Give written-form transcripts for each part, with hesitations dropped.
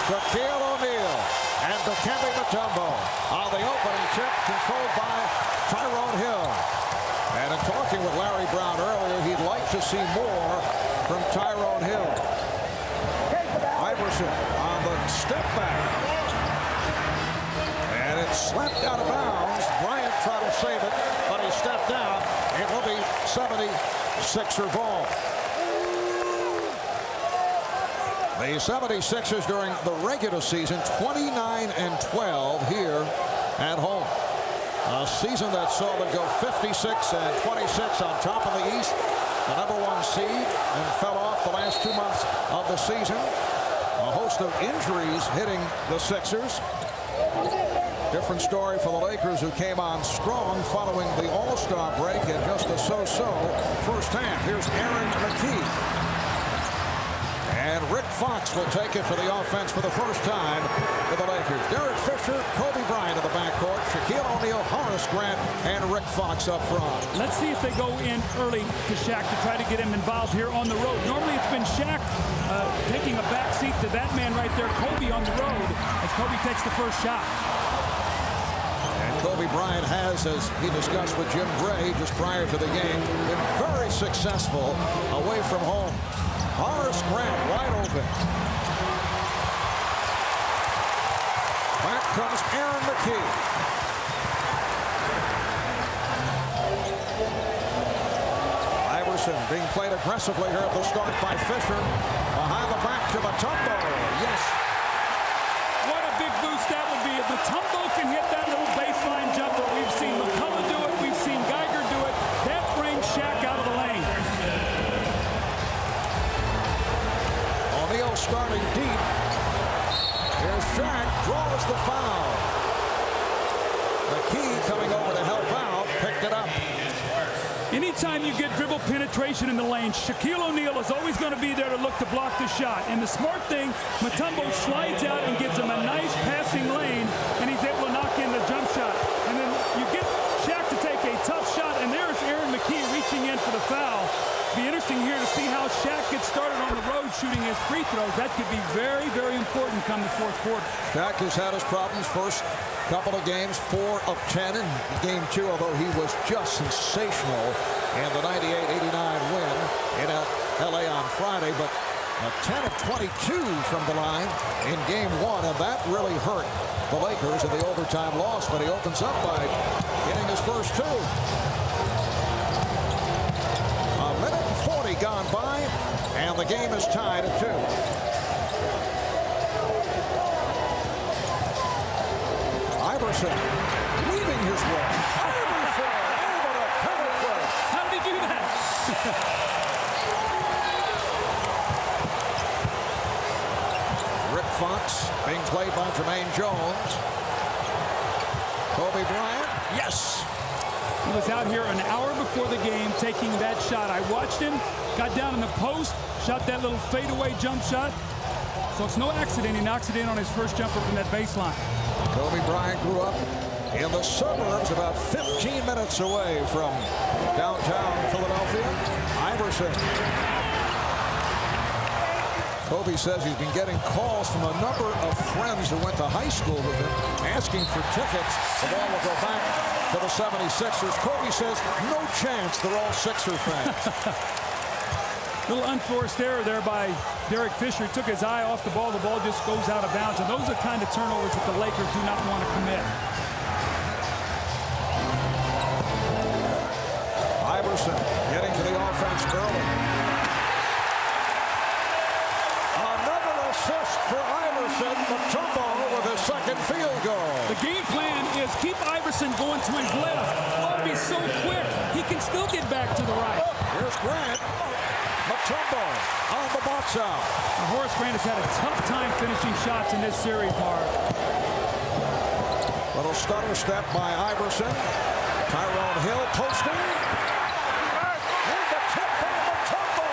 Shaquille O'Neal and Dikembe Mutombo on the opening tip, controlled by Tyronn Hill. And in talking with Larry Brown earlier, he'd like to see more from Tyronn Hill. Iverson on the step back. And it's slapped out of bounds. Bryant tried to save it, but he stepped out. It will be 76er ball. The 76ers during the regular season 29-12 here at home. A season that saw them go 56-26 on top of the East, the #1 seed, and fell off the last 2 months of the season. A host of injuries hitting the Sixers. Different story for the Lakers, who came on strong following the All-Star break and just a so-so first half. Here's Mckie. And Rick Fox will take it for the offense for the first time for the Lakers. Derek Fisher, Kobe Bryant in the backcourt, Shaquille O'Neal, Horace Grant, and Rick Fox up front. Let's see if they go in early to Shaq to try to get him involved here on the road. Normally it's been Shaq taking a back seat to that man right there, Kobe, on the road, as Kobe takes the first shot. And Kobe Bryant has, as he discussed with Jim Gray just prior to the game, been very successful away from home. Horace Grant wide open. Back comes Mckie. Iverson being played aggressively here at the start by Fisher. Behind the back to Mutombo. Yes. What a big boost that would be if Mutombo can hit that little baseline jumper. We've seen McCulloch do it. We've seen Geiger do it. That brings Shaq out of the lane. O'Neal starting deep. Here's Shaq, draws the foul. Mckie coming over to help out, picked it up. Anytime you get dribble penetration in the lane, Shaquille O'Neal is always going to be there to look to block the shot. And the smart thing, Mutombo slides out and gives him a nice passing lane, and he's able to knock in the jump shot. And then you get Shaq to take a tough shot, and there's Mckie reaching in for the foul. Be interesting here to see how Shaq gets started on the road shooting his free throws. That could be very, very important come the fourth quarter. Shaq has had his problems first couple of games, 4 of 10 in game 2, although he was just sensational in the 98-89 win in LA on Friday. But 10 of 22 from the line in game 1, and that really hurt the Lakers in the overtime loss. But he opens up by getting his first 2. A minute and 40 gone by, and the game is tied at 2. Iverson weaving his way. Iverson able to penetrate. How did he do that? Rick Fox being played by Jumaine Jones. Kobe Bryant, yes. He was out here an hour before the game taking that shot. I watched him, got down in the post, shot that little fadeaway jump shot. So it's no accident he knocks it in on his first jumper from that baseline. Kobe Bryant grew up in the suburbs about 15 minutes away from downtown Philadelphia. Iverson. Kobe says he's been getting calls from a number of friends who went to high school with him asking for tickets. The ball will go back to the 76ers. Kobe says no chance, they're all Sixer fans. Little unforced error there by Derek Fisher. He took his eye off the ball. The ball just goes out of bounds. And those are the kind of turnovers that the Lakers do not want to commit. Iverson getting to the offense early. Another assist for Iverson. Mutombo with his second field goal. The game plan is keep Iverson going to his left. He's so quick, he can still get back to the right. Here's Grant. Mutombo on the box out. Horace Grant has had a tough time finishing shots in this series, Mark. Little stutter step by Iverson. Tyronn Hill posting. And the tip by Mutombo.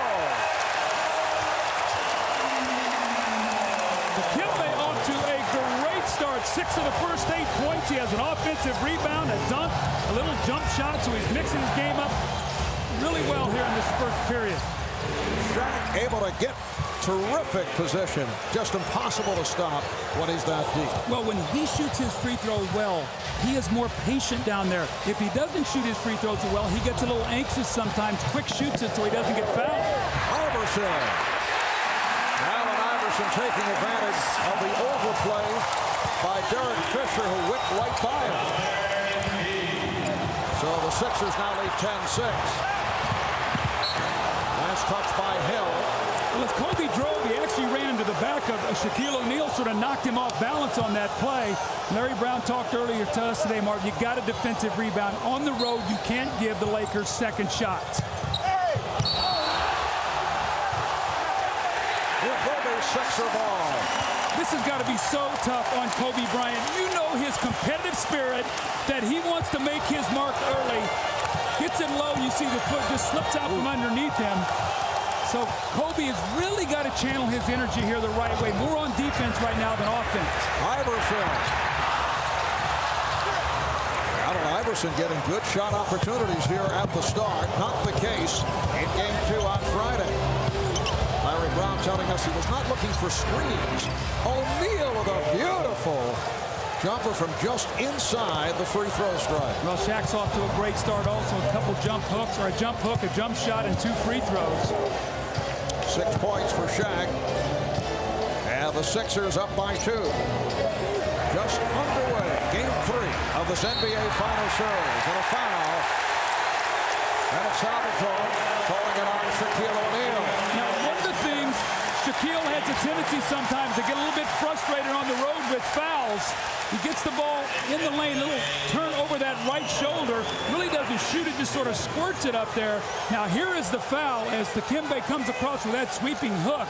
Dikembe off to a great start. 6 of the first 8 points. He has an offensive rebound, a dunk, a little jump shot, so he's mixing his game up really well here in this first period. Shaq able to get terrific position. Just impossible to stop when he's that deep. Well, when he shoots his free throw well, he is more patient down there. If he doesn't shoot his free throws well, he gets a little anxious sometimes. Quick shoots it so he doesn't get fouled. Iverson. Allen Iverson taking advantage of the overplay by Derek Fisher, who whipped right by him. So the Sixers now lead 10-6. Last touch by Hill. Well, as Kobe drove, he actually ran into the back of Shaquille O'Neal, sort of knocked him off balance on that play. Larry Brown talked earlier to us today, Mark, you got a defensive rebound. On the road, you can't give the Lakers second shots. Sixer ball. This has got to be so tough on Kobe Bryant. You know his competitive spirit, that he wants to make his mark early. Gets it low, you see the foot just slips out from underneath him. So Kobe has really got to channel his energy here the right way. More on defense right now than offense. Iverson. Allen Iverson getting good shot opportunities here at the start. Not the case in Game 2 on Friday. Larry Brown telling us he was not looking for screens. O'Neal with a beautiful jumper from just inside the free throw strike. Well, Shaq's off to a great start also. A couple jump hooks, or a jump hook, a jump shot, and 2 free throws. 6 points for Shaq. And the Sixers up by 2. Just underway. Game 3 of this NBA Finals series. And a foul. And it's Salvatore calling it on Shaquille O'Neal. Now, one of the things, Shaquille has a tendency sometimes to get a little bit frustrated on the road with fouls. He gets the ball in the lane, little turn over that right shoulder, really doesn't shoot it, just sort of squirts it up there. Now here is the foul as Dikembe comes across with that sweeping hook.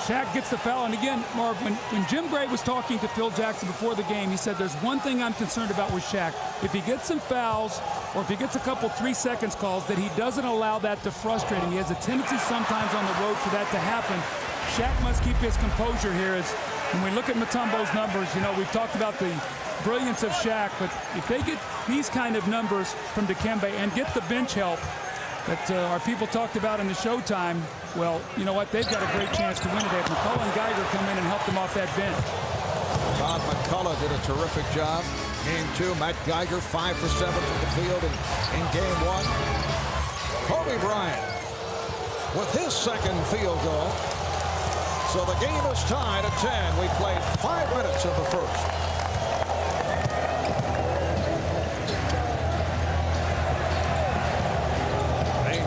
Shaq gets the foul, and again, Marv, when Jim Gray was talking to Phil Jackson before the game, he said, there's one thing I'm concerned about with Shaq. If he gets some fouls, or if he gets a couple 3 seconds calls, that he doesn't allow that to frustrate him. He has a tendency sometimes on the road for that to happen. Shaq must keep his composure here. As when we look at Mutombo's numbers, you know, we've talked about the brilliance of Shaq, but if they get these kind of numbers from Dikembe and get the bench help that our people talked about in the Showtime, well, you know what? They've got a great chance to win today. If McCulloch and Geiger come in and help them off that bench. Todd McCulloch did a terrific job. Game 2, Matt Geiger 5 for 7 from the field in Game 1. Kobe Bryant with his second field goal. So the game is tied at 10. We played 5 minutes of the first.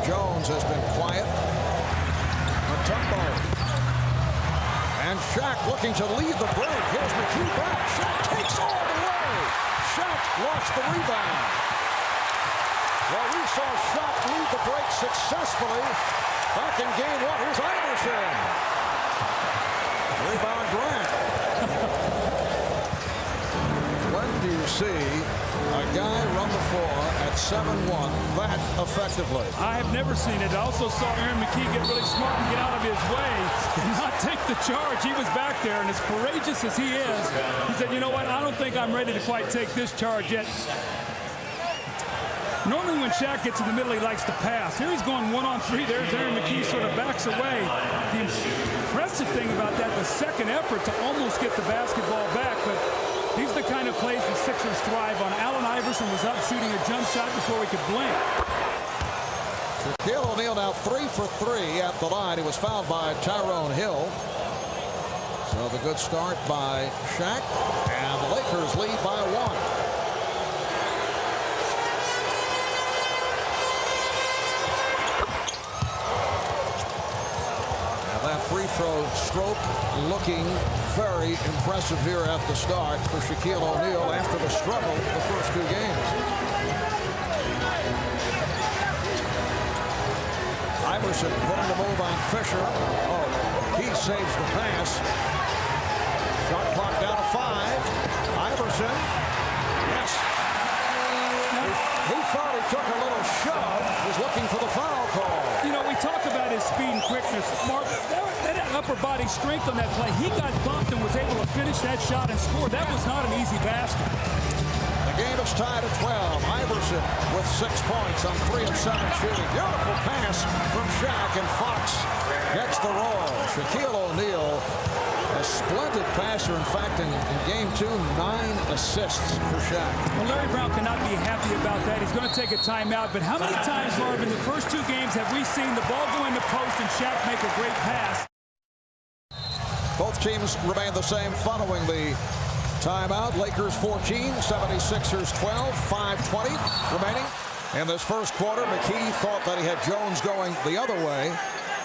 Jones has been quiet. Mutombo. And Shaq looking to lead the break. Here's McCue back. Shaq takes all the way. Shaq lost the rebound. Well, we saw Shaq lead the break successfully back in Game 1. Here's Iverson. Rebound Bryant. When do you see a guy run the floor at 7-1 that effectively? I have never seen it. I also saw Aaron McCkie get really smart and get out of his way and not take the charge. He was back there, and as courageous as he is, he said, you know what, I don't think I'm ready to quite take this charge yet. Normally when Shaq gets in the middle, he likes to pass. Here he's going 1-on-3. There's Aaron McCkie sort of backs away. The impressive thing about that, the second effort to almost get the basketball back, but these are the kind of plays the Sixers thrive on. Allen Iverson was up shooting a jump shot before we could blink. Shaquille O'Neal now 3 for 3 at the line. He was fouled by Tyrone Hill. So the good start by Shaq, and the Lakers lead by 1. That free throw stroke looking very impressive here at the start for Shaquille O'Neal after the struggle the first 2 games. Iverson putting the move on Fisher. Oh, he saves the pass. Shot clock down to 5. Iverson. Yes. He thought he took a little shove. Was looking for the foul call. You know, we talk about his speed and quickness. Mark, that upper body strength on that play. He got bumped and was able to finish that shot and score. That was not an easy basket. The The game is tied at 12. Iverson with 6 points on 3 of 7 shooting. Beautiful pass from Shaq, and Fox gets the roll. Shaquille O'Neal, a splendid passer. In fact, in game 2, 9 assists for Shaq. Well, Larry Brown cannot be happy about that. He's going to take a timeout. But how many times, Marv, in the first 2 games have we seen the ball go in the post and Shaq make a great pass? Both teams remain the same following the timeout. Lakers 14, 76ers 12, 5:20 remaining in this first quarter. Mckie thought that he had Jones going the other way.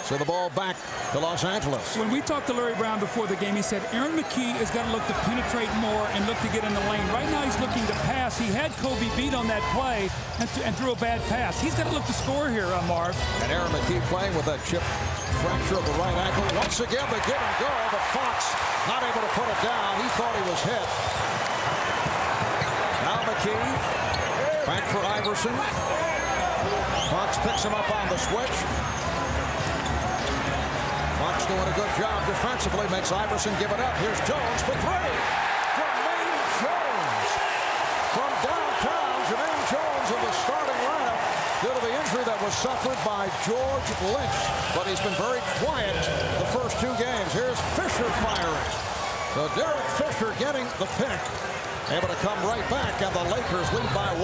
So the ball back to Los Angeles. When we talked to Larry Brown before the game, he said Aaron McCulloch has got to look to penetrate more and look to get in the lane. Right now he's looking to pass. He had Kobe beat on that play and threw a bad pass. He's got to look to score here, Marv. And Aaron McCulloch playing with that chip fracture of the right ankle. Once again the give and go, but Fox not able to put it down. He thought he was hit. Now McCulloch back for Iverson. Fox picks him up on the switch. Fox doing a good job defensively, makes Iverson give it up. Here's Jones for 3. Jumaine Jones from downtown. Jumaine Jones in the starting lineup due to the injury that was suffered by George Lynch. But he's been very quiet the first 2 games. Here's Fisher firing. So Derek Fisher getting the pick. Able to come right back, and the Lakers lead by 1.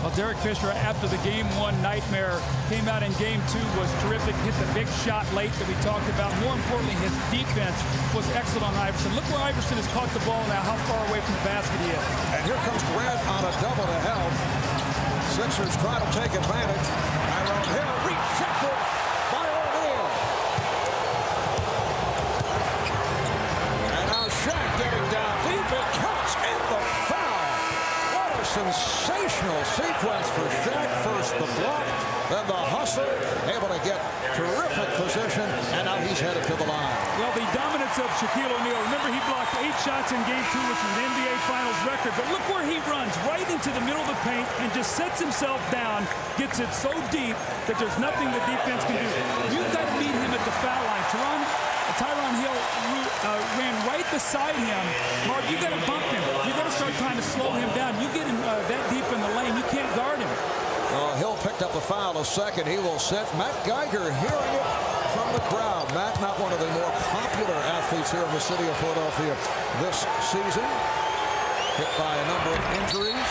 Well, Derek Fisher, after the Game 1 nightmare, came out in Game 2, was terrific, hit the big shot late that we talked about. More importantly, his defense was excellent on Iverson. Look where Iverson has caught the ball now, how far away from the basket he is. And here comes Grant on a double to help. Sixers try to take advantage. Tyronn Hill rejected by O'Neal. And now Shaq getting down deep. It counts in the foul. What a sensational sequence for Shaq. First the block, then the hustle, able to get terrific position, and now he's headed to the line. Well, the dominance of Shaquille O'Neal. Remember, he blocked 8 shots in Game 2, which was an NBA Finals record. But look where he runs, right into the middle of the paint and just sets himself down, gets it so deep that there's nothing the defense can do. You've got to meet him at the foul line. Tyronn Hill ran right beside him. Mark, you got to bump him. You got to start trying to slow him down. You get him that deep in the lane, you can't guard him. Hill picked up the foul a second. He will sit. Matt Geiger hearing it from the crowd. Matt, not one of the more popular athletes here in the city of Philadelphia this season. Hit by a number of injuries.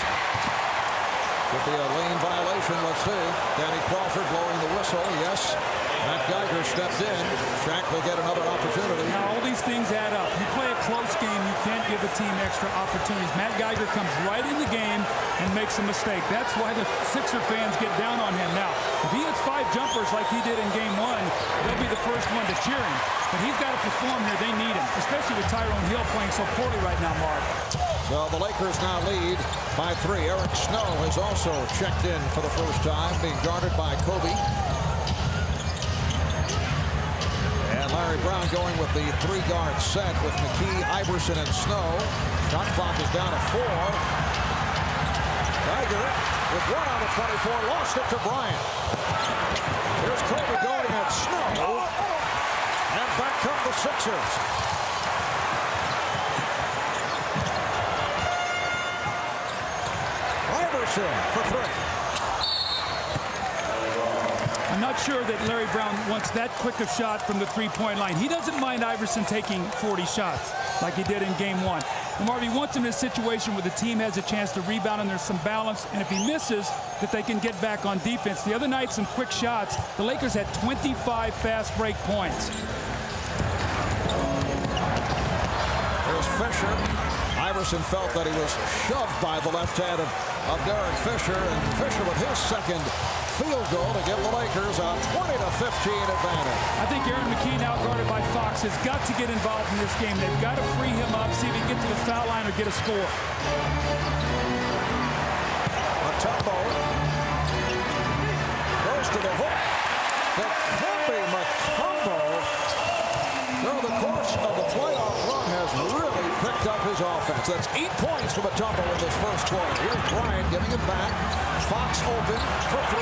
Could be a lane violation. Let's see. Danny Crawford blowing the whistle. Yes. Matt Geiger stepped in. Shaq will get another opportunity. Now, all these things add up. You play a close game, you can't give a team extra opportunities. Matt Geiger comes right in the game and makes a mistake. That's why the Sixer fans get down on him. Now, if he hits 5 jumpers like he did in Game 1, they'll be the first one to cheer him. But he's got to perform here. They need him, especially with Tyronn Hill playing so poorly right now, Mark. Well, the Lakers now lead by 3. Eric Snow has also checked in for the first time, being guarded by Kobe. And Larry Brown going with the 3-guard set with McKee, Iverson, and Snow. Shot clock is down to 4. Geiger with 1 on the 24, lost it to Bryant. Here's Kobe guarding at Snow. And back come the Sixers. Iverson for 3. I'm not sure that Larry Brown wants that quick a shot from the 3-point line. He doesn't mind Iverson taking 40 shots like he did in Game 1. And Marv, he wants him in a situation where the team has a chance to rebound and there's some balance. And if he misses, that they can get back on defense. The other night, some quick shots. The Lakers had 25 fast break points. There's Fisher. Iverson felt that he was shoved by the left hand of Derek Fisher. And Fisher with his second field goal to give the Lakers a 20-15 advantage. I think Aaron McCue, now guarded by Fox, has got to get involved in this game. They've got to free him up, see if he can get to the foul line or get a score. Mutombo goes to the hook. Dikembe Mutombo, through the course of the playoff run, has really picked up his offense. That's 8 points for Mutombo in this first quarter. Here's Bryant giving it back. Fox open for 3.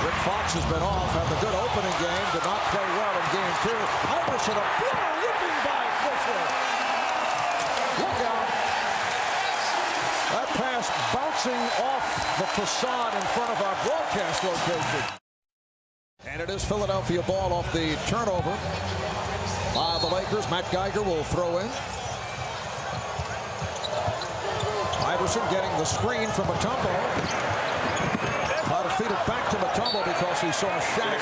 Rick Fox has been off, had the good opening game, did not play well in Game 2. Iverson, a blow, whipping by Fisher. Look out. That pass bouncing off the facade in front of our broadcast location. And it is Philadelphia ball off the turnover by the Lakers. Matt Geiger will throw in. Iverson getting the screen from Mutombo. Try to feed it back to Mutombo because he saw Shaq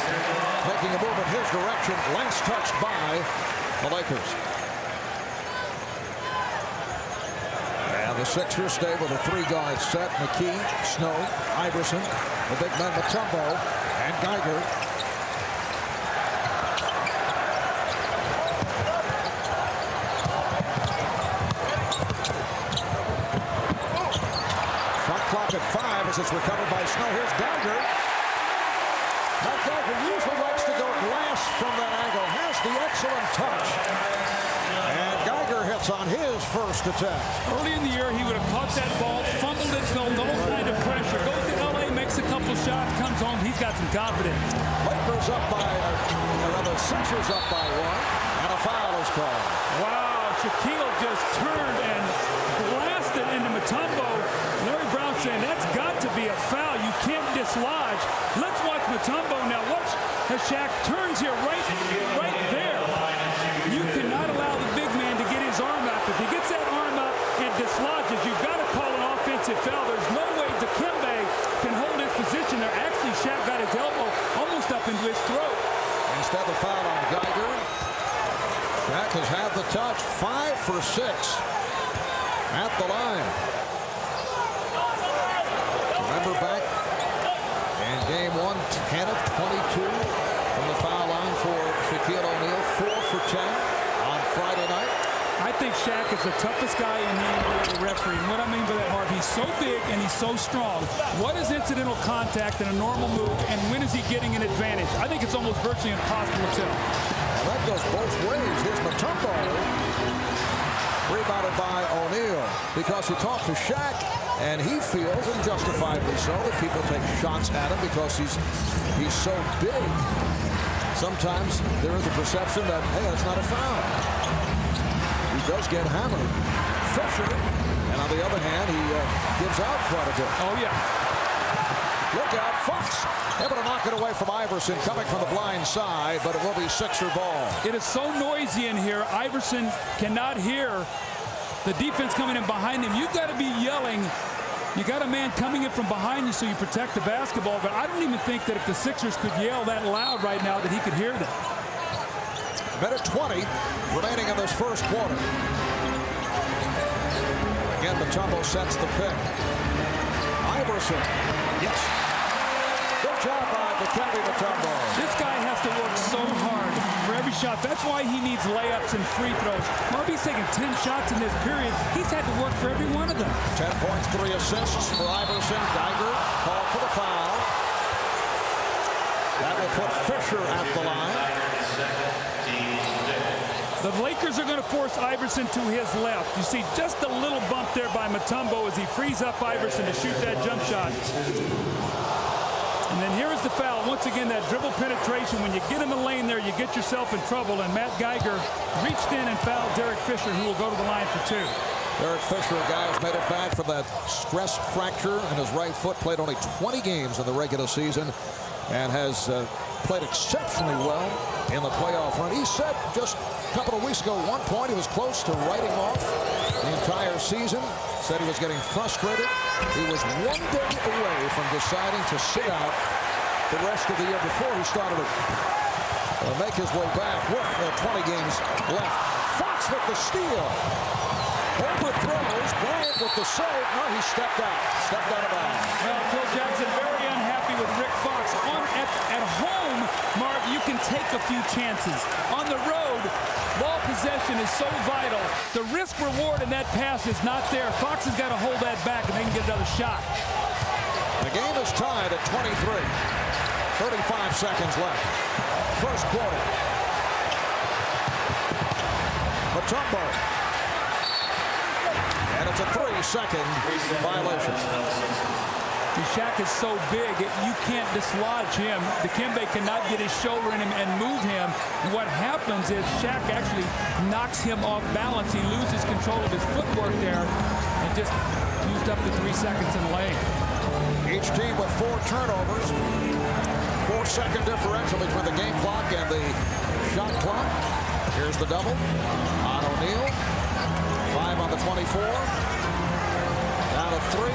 making a move in his direction. Lynch touched by the Lakers. And the Sixers stay with a three-guard set. Mckie, Snow, Iverson, the big men Mutombo, and Geiger. Clock at 5 as it's recovered by Snow. Here's Geiger. Now Geiger usually likes to go glass from that angle. Has the excellent touch. And Geiger hits on his first attack. Early in the year, he would have caught that ball, fumbled it, felt all kind of pressure. Goes to LA, makes a couple shots, comes home. He's got some confidence. Lakers up by, the Sixers up by 1. And a foul is called. Wow, Shaquille just turned and blasted into Mutombo. Larry Brown saying that's got to be a foul. You can't dislodge. Let's watch Mutombo now. Watch as Shaq turns here right there. You cannot allow the big man to get his arm out. If he gets that arm out and dislodges, you've got to call an offensive foul. There's no way Dikembe can hold his position there. Actually, Shaq got his elbow almost up into his throat. Instead of foul on Geiger. Shaq has had the touch. 5 for 6 at the line. Remember back in game 1, 10 of 22 from the foul line for Shaquille O'Neal, 4 for 10 on Friday night. I think Shaq is the toughest guy in the NBA to referee. And what I mean by that, Harp, he's so big and he's so strong. What is incidental contact in a normal move, and when is he getting an advantage? I think it's almost virtually impossible to tell. Well, that goes both ways. Here's Mutombo, rebounded by O'Neal because he talked to Shaq. And he feels, and justifiably so, that people take shots at him because he's so big. Sometimes there is a perception that, hey, that's not a foul. He does get hammered. Fisher, and on the other hand, he gives out quite a bit. Oh, yeah. Look out, Fox able to knock it away from Iverson coming from the blind side, but it will be Sixer ball. It is so noisy in here. Iverson cannot hear the defense coming in behind him. You've got to be yelling. You got a man coming in from behind you so you protect the basketball, but I don't even think that if the Sixers could yell that loud right now that he could hear them. Minute 20 remaining in this first quarter. Again, Mutombo sets the pick. Iverson. Yes. Good job by Dikembe Mutombo. This guy has to work so hard for every shot. That's why he needs layups and free throws. Marby's taking 10 shots in this period. He's had to work for every one of them. 10 points, 3 assists for Iverson. Geiger called for the foul. That will put Fisher at the line. The Lakers are going to force Iverson to his left. You see just a little bump there by Mutombo as he frees up Iverson to shoot that jump shot. And then here is the foul. Once again, that dribble penetration. When you get in the lane there, you get yourself in trouble. And Matt Geiger reached in and fouled Derek Fisher, who will go to the line for 2. Derek Fisher, a guy who's made it back from that stress fracture in his right foot. Played only 20 games in the regular season and has played exceptionally well in the playoff run. He said just a couple of weeks ago, at one point, he was close to writing off the entire season. Said he was getting frustrated. He was 1 day away from deciding to sit out the rest of the year before he started to make his way back with 20 games left. Fox with the steal. Overthrows. Bryant with the save. No, he stepped out. Stepped out of bounds. Well, Phil Jackson very unhappy with Rick Fox. At home, Mark, you can take a few chances. On the road, ball possession is so vital. The risk reward in that pass is not there. Fox has got to hold that back and they can get another shot. The game is tied at 23. 35 seconds left. First quarter. Mutombo. And it's a 3-second violation. Shaq is so big, you can't dislodge him. Dikembe cannot get his shoulder in him and move him. And what happens is Shaq actually knocks him off balance. He loses control of his footwork there and just used up the 3 seconds in the lane. Each team with 4 turnovers. 4-second differential between the game clock and the shot clock. Here's the double on O'Neal. 5 on the 24. Down to 3,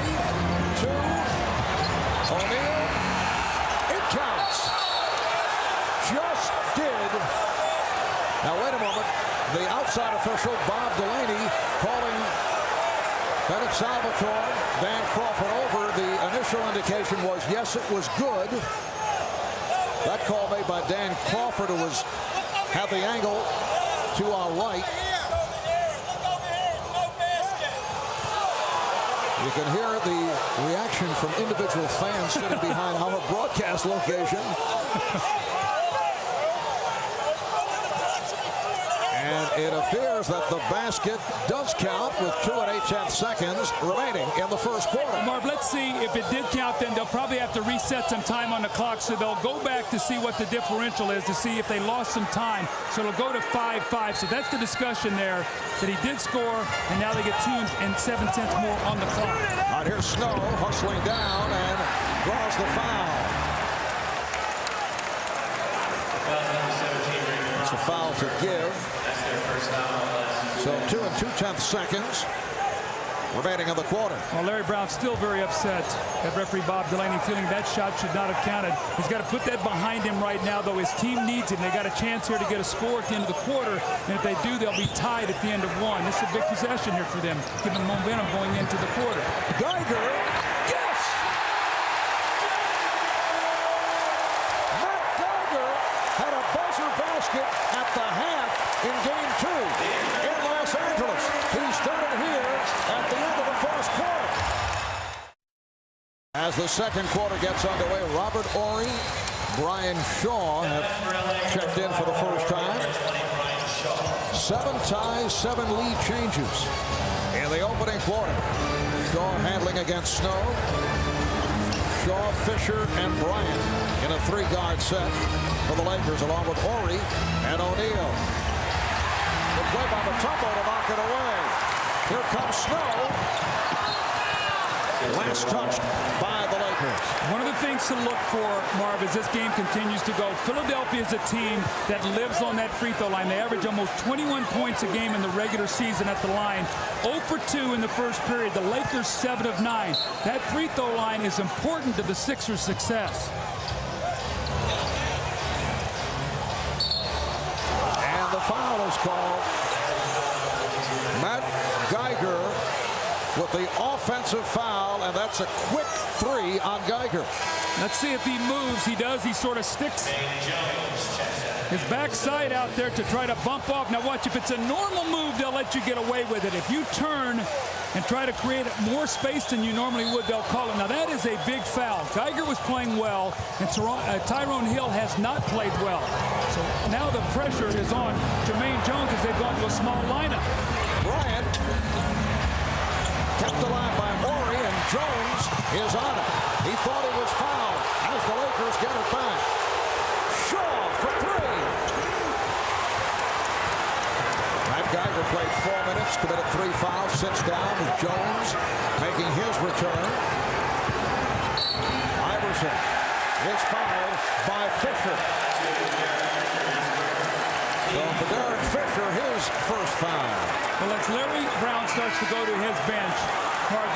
2. O'Neal. It counts. Just did. Now wait a moment. The outside official, Bob Delaney, calling Bennett Salvatore, Dan Crawford over. The initial indication was yes, it was good. That call made by Dan Crawford, who had the angle to our right. You can hear the reaction from individual fans sitting behind our broadcast location. And it appears that the basket does count with 2 8/10 seconds remaining in the first quarter. Marv, let's see if it did count. Then they'll probably have to reset some time on the clock, so they'll go back to see what the differential is to see if they lost some time. So it'll go to 5-5. So that's the discussion there, that he did score, and now they get 2 7/10 more on the clock. All right, here's Snow hustling down and draws the foul. It's a foul to give. So 2 2/10 seconds remaining in the quarter. Well, Larry Brown's still very upset at referee Bob Delaney, feeling that shot should not have counted. He's got to put that behind him right now, though. His team needs him. They got a chance here to get a score at the end of the quarter, and if they do, they'll be tied at the end of 1. This is a big possession here for them, giving momentum going into the quarter. Geiger, yes! Matt Geiger had a buzzer basket at the half in Game 2 in Los Angeles. He started here at the end of the first quarter. As the second quarter gets underway, Robert Horry, Brian Shaw have checked in for the first time. 7 ties, 7 lead changes in the opening quarter. Shaw handling against Snow. Shaw, Fisher, and Bryant in a 3-guard set for the Lakers, along with Horry and O'Neal. The play by Mutombo to knock it away. Here comes Snow. Last touched by the Lakers. One of the things to look for, Marv, as this game continues to go, Philadelphia is a team that lives on that free throw line. They average almost 21 points a game in the regular season at the line. 0 for 2 in the first period. The Lakers 7 of 9. That free throw line is important to the Sixers' success. And the foul is called. Matt Geiger with the offensive foul, and that's a quick 3 on Geiger. Let's see if he moves. He does. He sort of sticks his backside out there to try to bump off. Now watch, if it's a normal move, they'll let you get away with it. If you turn and try to create more space than you normally would, they'll call it. Now that is a big foul. Geiger was playing well, and Tyrone Hill has not played well. So now the pressure is on Jumaine Jones as they've gone to a small lineup. Bryant kept alive by Horry, and Jones is on it. He thought he was fouled as the Lakers get it back. Shaw for 3. Matt Geiger played 4 minutes, committed 3 fouls, sits down with Jones making his return. Iverson is fouled by Fisher. So for Derek Fisher, his first foul. Well, as Larry Brown starts to go to his bench,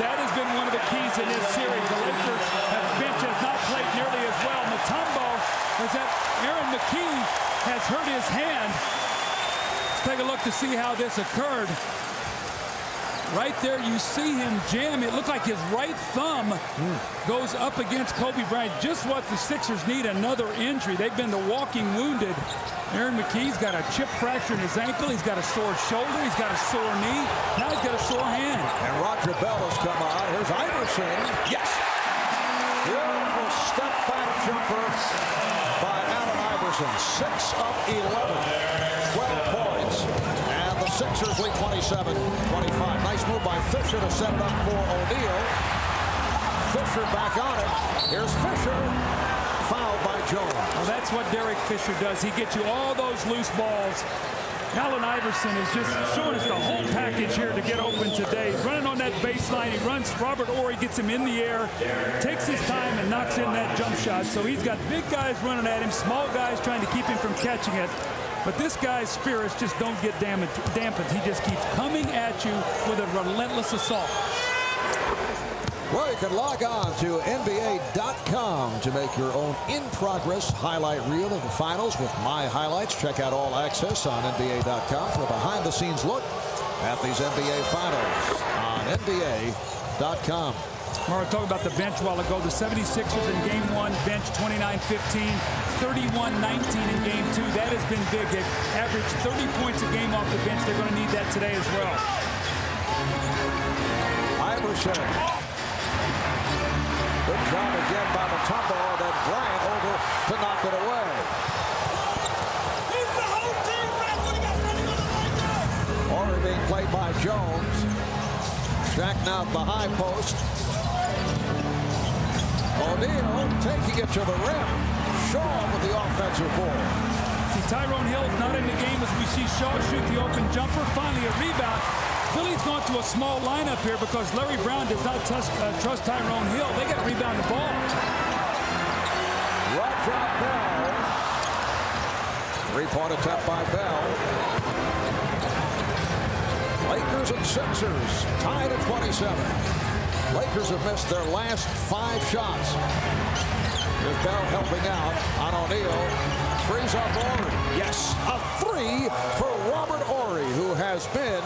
that has been one of the keys in this series. The Lakers' bench has not played nearly as well. Mutombo was that Mckie has hurt his hand. Let's take a look to see how this occurred. Right there, you see him jam. It looked like his right thumb goes up against Kobe Bryant. Just what the Sixers need, another injury. They've been the walking wounded. Mckie's got a chip fracture in his ankle. He's got a sore shoulder. He's got a sore knee. Now he's got a sore hand. And Roger Bell has come out. Here's Iverson. Yes! Beautiful step back jumper by Allen Iverson. 6 of 11. 12 points. And the Sixers lead 27-25. Nice move by Fisher to set it up for O'Neal. Fisher back on it. Here's Fisher. Fouled by Jones. Well, that's what Derek Fisher does. He gets you all those loose balls. Allen Iverson is just showing us the whole package here to get open today. Running on that that baseline. He runs. Robert Horry gets him in the air, takes his time, and knocks in that jump shot. So he's got big guys running at him, small guys trying to keep him from catching it. But this guy's spirits just don't get dampened. He just keeps coming at you with a relentless assault. Well, you can log on to nba.com to make your own in-progress highlight reel of the finals with my highlights. Check out All Access on nba.com for a behind-the-scenes look at these NBA finals on nba.com. We're talking about the bench a while ago. The 76ers in Game 1, bench 29-15, 31-19 in Game 2. That has been big. They've averaged 30 points a game off the bench. They're going to need that today as well. Iverson. Good job again by Mutombo. Then Bryant over to knock it away. Horry being played by Jones. Shaq now at the high post. O'Neal taking it to the rim. Shaw with the offensive board. See, Tyrone Hill's not in the game as we see Shaw shoot the open jumper. Finally a rebound. Philly's gone to a small lineup here because Larry Brown does not trust Tyrone Hill. They got to rebound the ball. Right drop Bell. Three-point attempt by Bell. Lakers and Sixers tied at 27. Lakers have missed their last 5 shots. Here's Bell helping out on O'Neal. Frees up Horry. Yes, a 3 for Robert Horry, who has been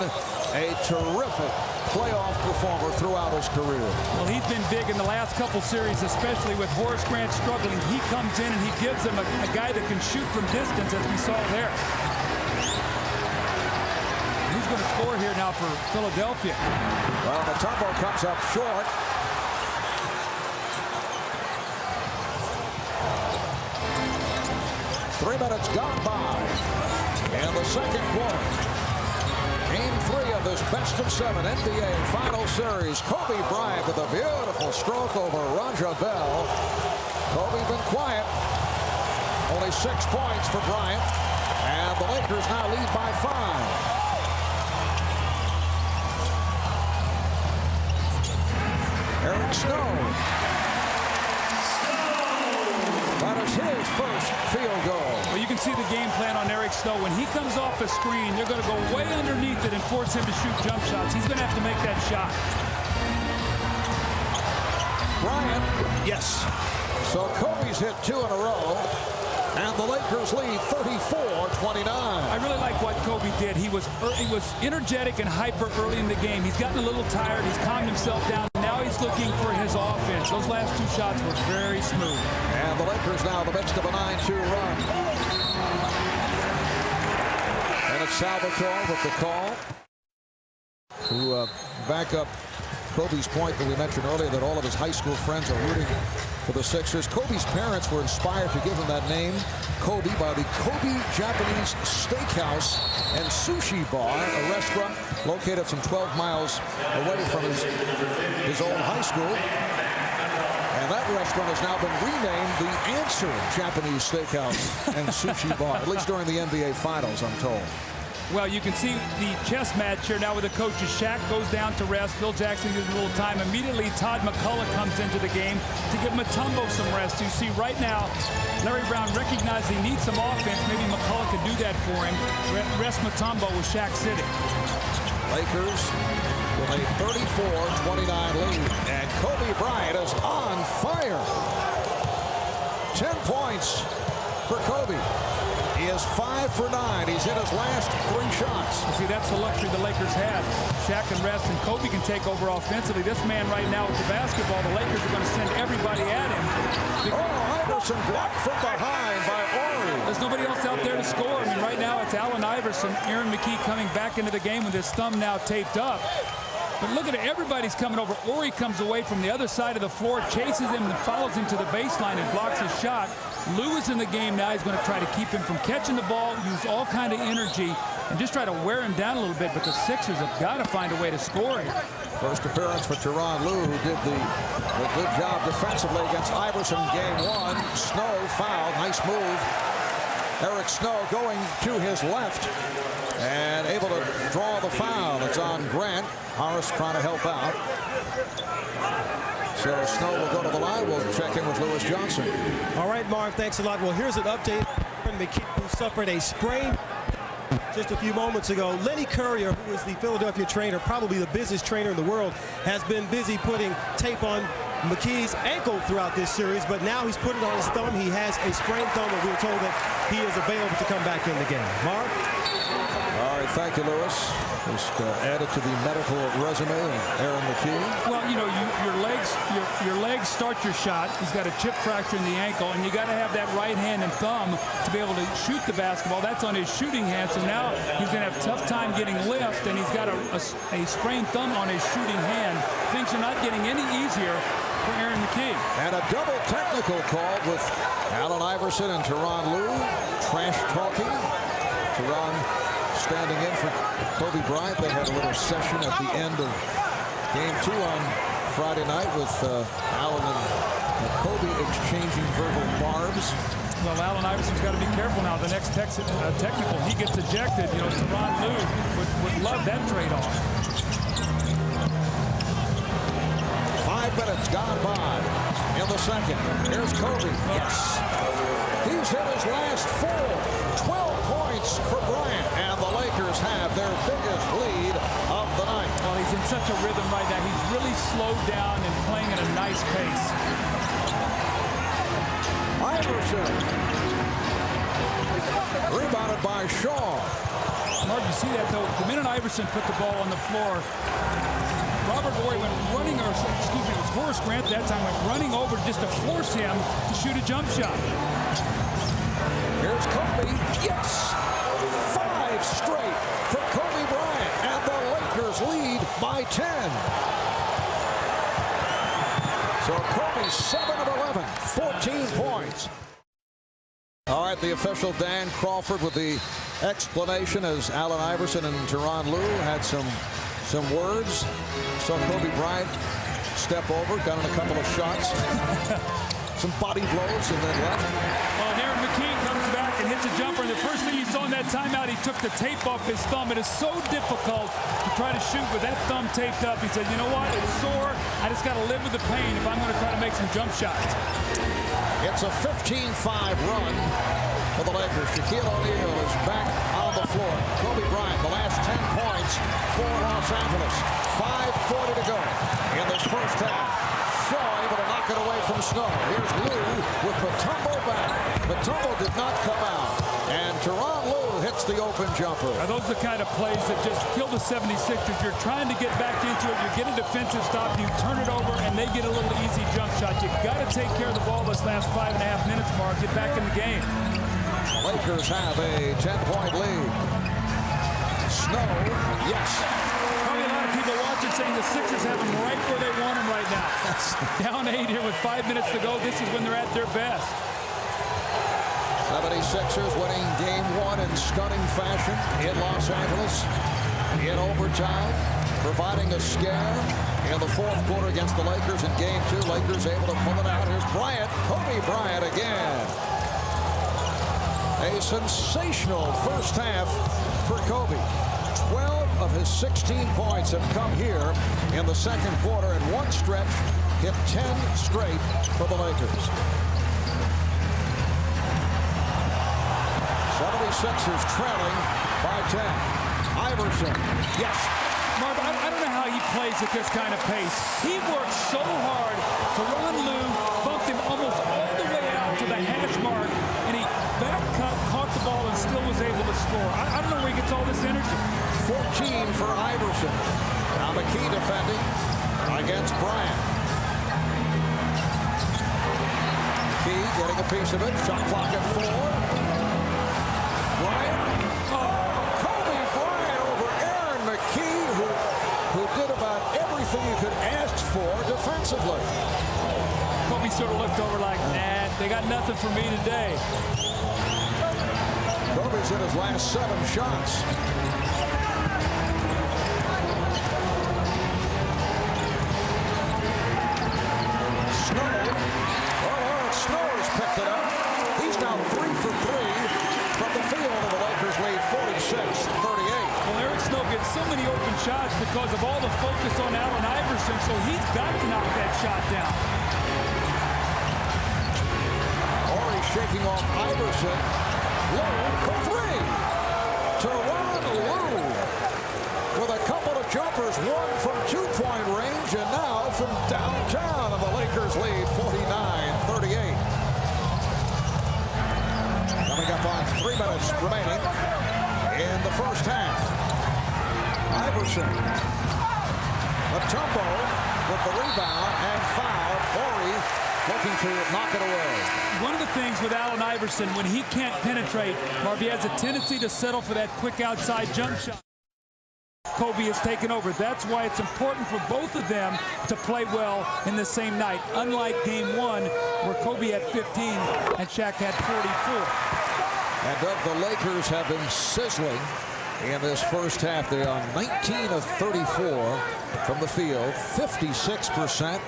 a terrific playoff performer throughout his career. Well, he's been big in the last couple series, especially with Horace Grant struggling. He comes in and he gives him a guy that can shoot from distance, as we saw there. Who's going to score here now for Philadelphia? Well, Mutombo comes up short. Three minutes gone by in the second quarter. Game 3 of this best-of-7 NBA final series. Kobe Bryant with a beautiful stroke over Raja Bell. Kobe been quiet. Only 6 points for Bryant. And the Lakers now lead by 5. Eric Snow. That is his first field goal. Well, you can see the game plan on Eric Snow. When he comes off a screen, they're going to go way underneath it and force him to shoot jump shots. He's going to have to make that shot. Bryant, yes. So Kobe's hit 2 in a row. And the Lakers lead 34-29. I really like what Kobe did. He was energetic and hyper early in the game. He's gotten a little tired. He's calmed himself down. Now he's looking for his offense. Those last 2 shots were very smooth. And the Lakers now in the midst of a 9-2 run. And it's Salvatore with the call. To back up Kobe's point that we mentioned earlier, that all of his high school friends are rooting for the Sixers. Kobe's parents were inspired to give him that name, Kobe, by the Kobe Japanese Steakhouse and Sushi Bar, a restaurant located some 12 miles away from his old high school. And that restaurant has now been renamed the Answer Japanese Steakhouse and Sushi Bar, at least during the NBA Finals, I'm told. Well, you can see the chess match here now with the coaches. Shaq goes down to rest. Phil Jackson gives him a little time. Immediately, Todd McCulloch comes into the game to give Mutombo some rest. You see right now, Larry Brown recognized he needs some offense. Maybe McCulloch could do that for him. Rest Mutombo with Shaq sitting. Lakers with a 34-29 lead. And Kobe Bryant is on fire. 10 points for Kobe. He is 5 for 9. He's hit his last 3 shots. You see, that's the luxury the Lakers had. Shaq can rest, and Kobe can take over offensively. This man right now with the basketball, the Lakers are going to send everybody at him. Oh, Iverson blocked from behind by Ollie. There's nobody else out there to score. I mean, right now it's Allen Iverson. Aaron McCkie coming back into the game with his thumb now taped up. But look at it, everybody's coming over. Horry comes away from the other side of the floor, chases him and follows him to the baseline and blocks his shot. Lou is in the game now. He's going to try to keep him from catching the ball, use all kind of energy, and just try to wear him down a little bit. But the Sixers have got to find a way to score here. First appearance for Tyronn Lue, who did the good job defensively against Iverson in Game 1. Snow fouled. Nice move. Eric Snow going to his left. and able to draw the foul. It's on Grant. Horace trying to help out. So Snow will go to the line. We'll check in with Lewis Johnson. All right, Marv, thanks a lot. Well, here's an update. McCulloch, who suffered a sprain just a few moments ago. Lenny Courier, who is the Philadelphia trainer, probably the busiest trainer in the world, has been busy putting tape on McKee's ankle throughout this series, but now he's put it on his thumb. He has a sprained thumb, and we're told that he is available to come back in the game. Marv? All right, thank you, Lewis. Just added to the medical resume of Aaron McCulloch. Well, you know, your legs start your shot. He's got a chip fracture in the ankle, and you got to have that right hand and thumb to be able to shoot the basketball. That's on his shooting hand, so now he's going to have a tough time getting lift, and he's got a sprained thumb on his shooting hand. Things are not getting any easier for Aaron McCulloch. And a double technical call with Allen Iverson and Tyronn Lue trash talking. Tyronn standing in for Kobe Bryant. They had a little session at the end of Game 2 on Friday night with Allen and Kobe exchanging verbal barbs. Well, Allen Iverson's got to be careful now. The next technical, he gets ejected. You know, Tyronn Lue would love that trade-off. 5 minutes gone by in the second. Here's Kobe. Yes. He's hit his last 4. 12 points for Bryant. And the Lakers have their biggest lead of the night. Well, he's in such a rhythm right now. He's really slowed down and playing at a nice pace. Iverson. Rebounded by Shaw. Mark, you see that, though? The minute Iverson put the ball on the floor, Robert Horry went running, or excuse me, it was Horace Grant that time, went running over just to force him to shoot a jump shot. Here's Kobe. Yes! 5 straight for Kobe Bryant, and the Lakers lead by 10. So Kobe 7 of 11, 14 points. All right, the official Dan Crawford with the explanation as Allen Iverson and Tyronn Lue had some words. Saw Kobe Bryant step over, got in a couple of shots, some body blows, and then left. Well, and Aaron McCulloch comes back and hits a jumper. And the first thing you saw in that timeout, he took the tape off his thumb. It is so difficult to try to shoot with that thumb taped up. He said, you know what? It's sore. I just got to live with the pain if I'm going to try to make some jump shots. It's a 15-5 run for the Lakers. Shaquille O'Neal is back on the floor. Kobe Bryant, the last 10 points for Los Angeles. 5:40 to go in this first half. Shaw able to knock it away from Snow. Here's Lue with Mutombo back. Mutombo did not come out. And Tyronn Lue hits the open jumper. Are those the kind of plays that just kill the 76ers? You're trying to get back into it. You get a defensive stop. You turn it over, and they get a little easy jump shot. You've got to take care of the ball this last 5.5 minutes, Mark. Get back in the game. The Lakers have a 10-point lead. Snow, yes. Probably a lot of people watching saying the Sixers have them right where they want them right now. Down 8 here with 5 minutes to go. This is when they're at their best. 76ers winning Game 1 in stunning fashion in Los Angeles in overtime, providing a scare in the fourth quarter against the Lakers in Game 2. Lakers able to pull it out. Here's Bryant, Kobe Bryant again. A sensational first half for Kobe. 12 of his 16 points have come here in the second quarter. In one stretch, hit 10 straight for the Lakers. 76ers trailing by 10. Iverson, yes. Marv, I don't know how he plays at this kind of pace. He works so hard. Tyronn Lue bumped him almost all the way out to the hash mark, and he back cut, caught the ball, and still was able to score. I don't know where he gets all this energy. 14 for Iverson. Now Mckie defending against Bryant. Mckie getting a piece of it. Shot clock at 4. Bryant. Oh, Kobe Bryant over Aaron Mckie, who did about everything you could ask for defensively. Kobe sort of looked over like, nah, they got nothing for me today. Kobe's hit his last 7 shots. Snow. Oh, Snow has picked it up. He's now 3 for 3 from the field, and the Lakers lead 46-38. shots because of all the focus on Allen Iverson, so he's got to knock that shot down. Horry shaking off Iverson. Low for three. Tyronn with a couple of jumpers, one from two-point range, and now from downtown, and the Lakers lead 49-38. Coming up on 3 minutes remaining in the first half. Iverson, Mutombo with the rebound and foul. Horry looking to knock it away. One of the things with Allen Iverson, when he can't penetrate, Marv, he has a tendency to settle for that quick outside jump shot. Kobe has taken over. That's why it's important for both of them to play well in the same night. Unlike game one, where Kobe had 15 and Shaq had 44. And Doug, the Lakers have been sizzling in this first half. They are 19 of 34 from the field, 56%.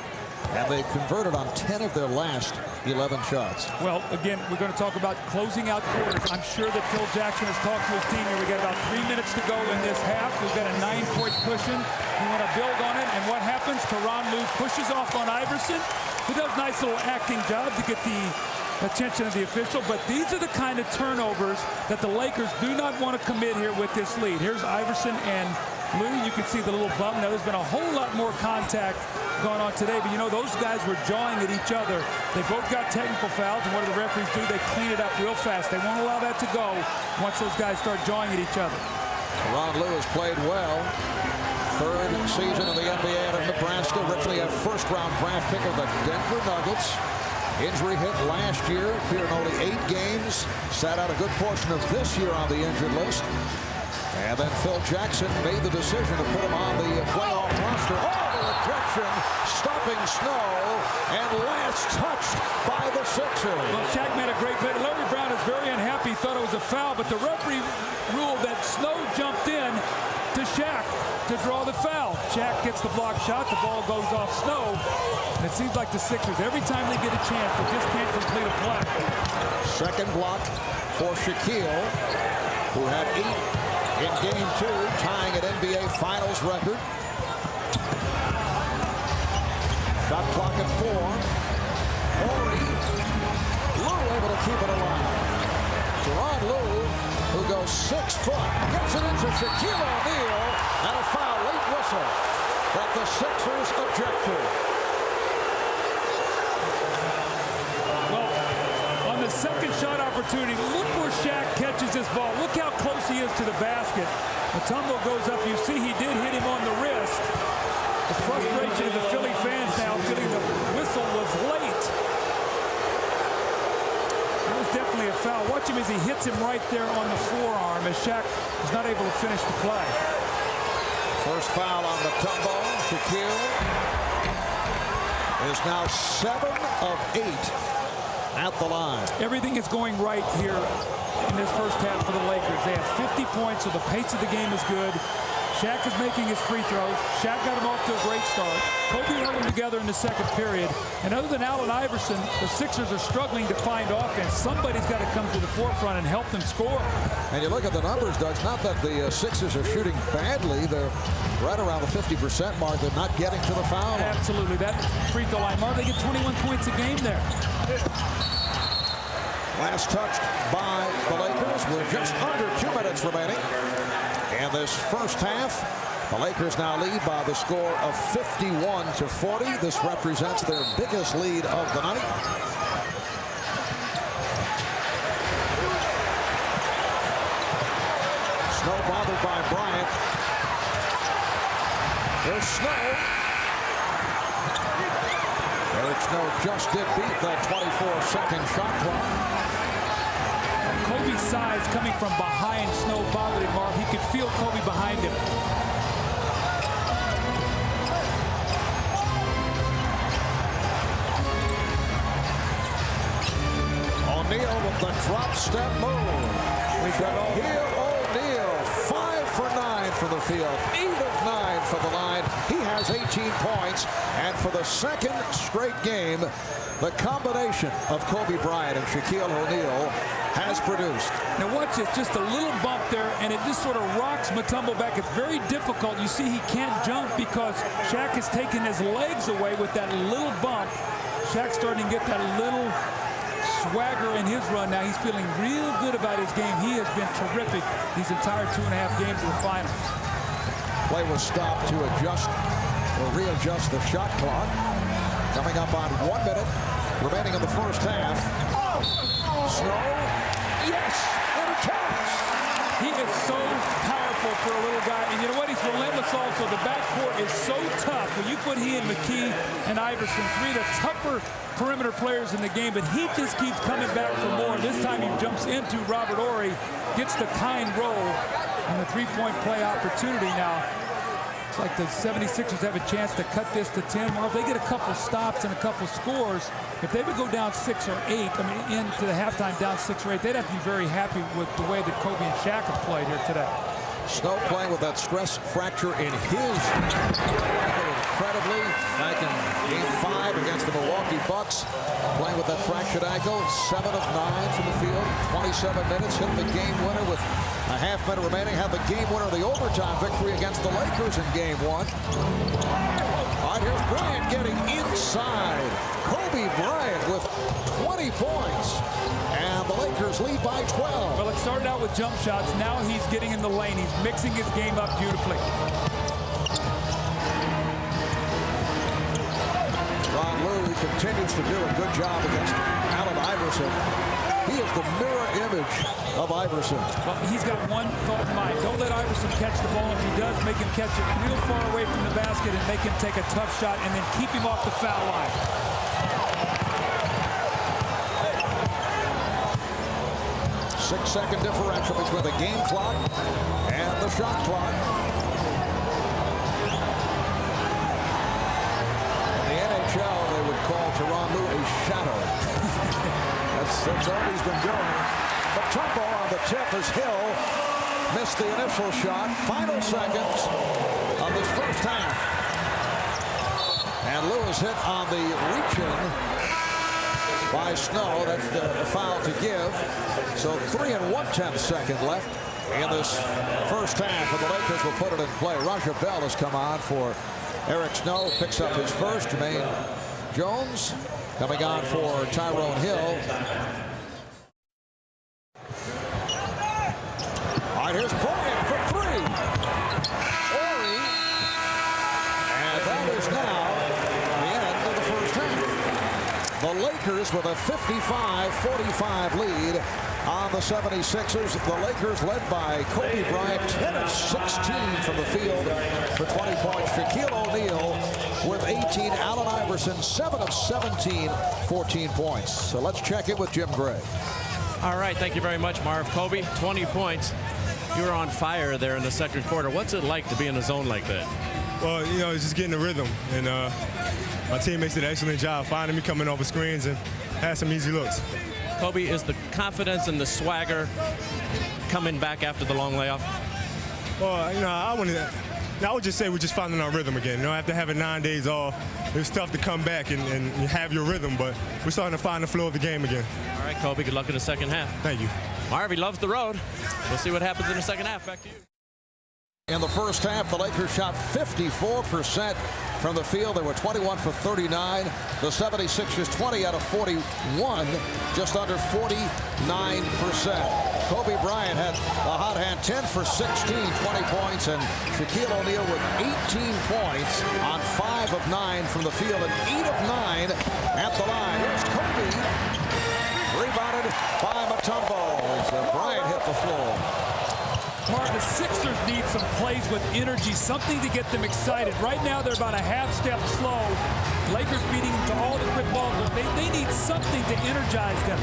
And they converted on 10 of their last 11 shots. Well, again, we're going to talk about closing out quarters. I'm sure that Phil Jackson has talked to his team here. We got about 3 minutes to go in this half. We've got a 9-point cushion. We want to build on it. And what happens? Tyronn pushes off on Iverson, who does a nice little acting job to get the attention of the official. But these are the kind of turnovers that the Lakers do not want to commit here with this lead. Here's Iverson and Lou. You can see the little bump. Now, there's been a whole lot more contact going on today, but you know, those guys were jawing at each other. They both got technical fouls, and what do the referees do? They clean it up real fast. They won't allow that to go once those guys start jawing at each other. Ron Lewis played well. Third season in the NBA out of Nebraska. Originally a first-round draft pick of the Denver Nuggets. Injury hit last year. Appeared in only 8 games. Sat out a good portion of this year on the injured list. And then Phil Jackson made the decision to put him on the playoff roster. Oh, the rejection, stopping Snow, and last touched by the Sixers. Well, Shaq made a great play. Larry Brown is very unhappy. He thought it was a foul, but the referee ruled that Snow jumped in to Shaq to draw the foul. Shaq gets the block shot. The ball goes off Snow. And it seems like the Sixers, every time they get a chance, they just can't complete a play. Second block for Shaquille, who had 8 in game 2, tying an NBA Finals record. Shot clock at 4. Horry, Lou able to keep it alive. Tyronn Lue, who goes 6 foot, gets it into Shaquille O'Neal, and a foul, late whistle that the Sixers object to. Well, on the second shot opportunity, look where Shaq catches this ball. Look how close he is to the basket. Mutombo goes up. You see he did hit him on the wrist. The frustration of the Philly fans now feeling the whistle was late. That was definitely a foul. Watch him as he hits him right there on the forearm as Shaq is not able to finish the play. First foul on Mutombo. Shaquille is now 7 of 8 at the line. Everything is going right here in this first half for the Lakers. They have 50 points, so the pace of the game is good. Shaq is making his free throws. Shaq got him off to a great start. Kobe held them together in the second period. And other than Allen Iverson, the Sixers are struggling to find offense. Somebody's got to come to the forefront and help them score. And you look at the numbers, Doug. It's not that the Sixers are shooting badly. They're right around the 50% mark. They're not getting to the foul line. Absolutely. That free throw line, Mark, they get 21 points a game there. Last touched by the Lakers with just under 2 minutes remaining. In this first half, the Lakers now lead by the score of 51-40. This represents their biggest lead of the night. Snow bothered by Bryant. There's Snow. Eric Snow just did beat that 24-second shot clock. Kobe's size coming from behind Snow bothered him, Marv. He could feel Kobe behind him. O'Neal with the drop step move. Shaquille O'Neal, 5 for 9 from the field, 8 of 9 for the line. He has 18 points, and for the second straight game, the combination of Kobe Bryant and Shaquille O'Neal has produced. Now watch this, just a little bump there, and it just sort of rocks Mutombo back. It's very difficult. You see he can't jump because Shaq has taken his legs away with that little bump. Shaq's starting to get that little swagger in his run now. He's feeling real good about his game. He has been terrific these entire 2.5 games of the finals. Play was stopped to adjust or readjust the shot clock. Coming up on 1 minute remaining in the first half. Snow, yes, and it counts. He is so powerful for a little guy, and you know what? He's relentless also. The backcourt is so tough. When you put he and McKee and Iverson, 3 of the tougher perimeter players in the game, but he just keeps coming back for more. This time he jumps into Robert Horry, gets the kind roll, and the three-point play opportunity now. It's like the 76ers have a chance to cut this to 10. Well, if they get a couple stops and a couple scores, if they would go down 6 or 8, I mean, into the halftime down 6 or 8, they'd have to be very happy with the way that Kobe and Shaq have played here today. Snow playing with that stress fracture in his incredibly back in Game 5 against the Milwaukee Bucks. Playing with that fractured ankle, 7 of 9 from the field, 27 minutes, hit the game winner with a half-minute remaining, had the game winner of the overtime victory against the Lakers in Game 1. All right, here's Bryant getting inside. Kobe Bryant with 20 points. And the Lakers lead by 12. Well, it started out with jump shots. Now he's getting in the lane. He's mixing his game up beautifully. Ron Lue continues to do a good job against Allen Iverson. He is the mirror image of Iverson. Well, he's got one thought in mind. Don't let Iverson catch the ball. If he does, make him catch it real far away from the basket and make him take a tough shot and then keep him off the foul line. 6-second differential between the game clock and the shot clock. In the NHL, they would call Tyronn a shadow. that's all he's been doing. Mutombo on the tip as Hill missed the initial shot. Final seconds of this first half. And Lewis hit on the reach-in by Snow. That's a foul to give. So 3 1/10 second left in this first half, and the Lakers will put it in play. Roger Bell has come on for Eric Snow, picks up his first. Jumaine Jones coming on for Tyrone Hill. All right, here's Bryant for 3. Horry, and that is now the end of the first half. The Lakers with a 55-45 lead on the 76ers. The Lakers led by Kobe Bryant, 10 of 16 from the field for 20 points. Shaquille O'Neal with 18. Allen Iverson, 7 of 17, 14 points. So let's check in with Jim Gray. All right, thank you very much, Marv. Kobe, 20 points. You were on fire there in the second quarter. What's it like to be in a zone like that? Well, you know, it's just getting the rhythm. And my teammates did an excellent job finding me coming over screens and had some easy looks. Kobe, is the confidence and the swagger coming back after the long layoff? Well, you know, I would just say we're just finding our rhythm again. You know, after having 9 days off, it's tough to come back and have your rhythm, but we're starting to find the flow of the game again. All right, Kobe, good luck in the second half. Thank you. Marv, he loves the road. We'll see what happens in the second half. Back to you. In the first half, the Lakers shot 54% from the field. They were 21 for 39. The 76ers 20 out of 41, just under 49%. Kobe Bryant had a hot hand, 10 for 16, 20 points, and Shaquille O'Neal with 18 points on 5 of 9 from the field and 8 of 9 at the line. Here's Kobe, rebounded by Mutombo as Bryant hit the floor. Mark, the Sixers need some plays with energy, something to get them excited. Right now, they're about a half step slow. Lakers beating them to all the quick balls. They need something to energize them.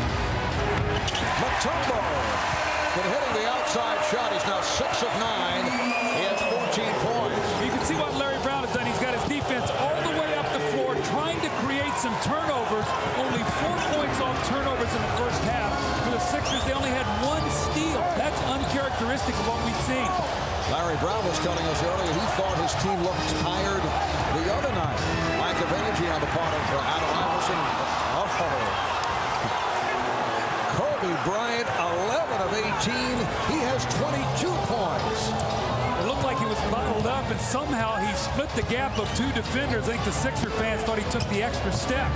Mutombo been hitting the outside shot. He's now 6 of 9. He has 14 points. You can see what Larry Brown has done. He's got his defense all the way up the floor, trying to create some turnovers. Only 4 points off turnovers in the first half. For the Sixers, they only had 1 steal. That's uncharacteristic of what we've seen. Larry Brown was telling us earlier he thought his team looked tired the other night. Lack of energy on the part of Allen Iverson. Kobe Kobe Bryant, 11 of 18. He has 22 points. It looked like he was bottled up, and somehow he split the gap of 2 defenders. I think the Sixer fans thought he took the extra step.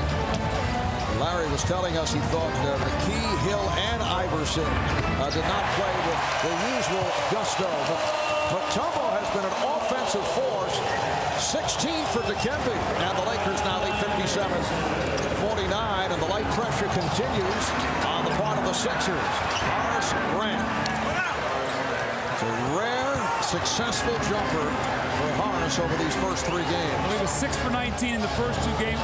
Larry was telling us he thought Mckie, Hill, and Iverson did not play with the usual gusto. But Mutombo has been an offensive force. 16 for Dikembe, and the Lakers now lead 57-49, and the light pressure continues on the part of the Sixers. Horace Bryant. It's a rare, successful jumper for Horace over these first 3 games. Well, he was 6 for 19 in the first two games.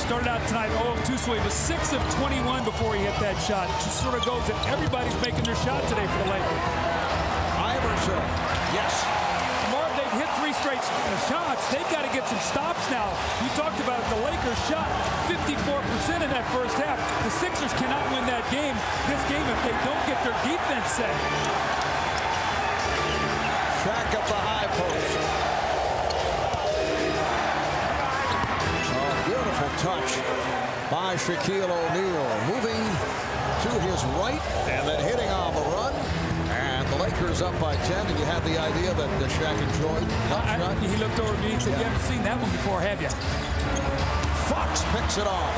Started out tonight 0 of 2, so he was 6 of 21 before he hit that shot. It just sort of goes that everybody's making their shot today for the Lakers. Iverson, yes. Marv, they've hit 3 straight shots. They've got to get some stops now. You talked about it. The Lakers shot 54% in that first half. The Sixers cannot win this game if they don't get their defense set. Shaq up the high post. A beautiful touch by Shaquille O'Neal. Moving to his right and then hitting on the run. And the Lakers up by 10. And you had the idea that Shaq enjoyed that shot. He looked over to me and said, "You haven't seen that one before, have you?" Fox picks it off.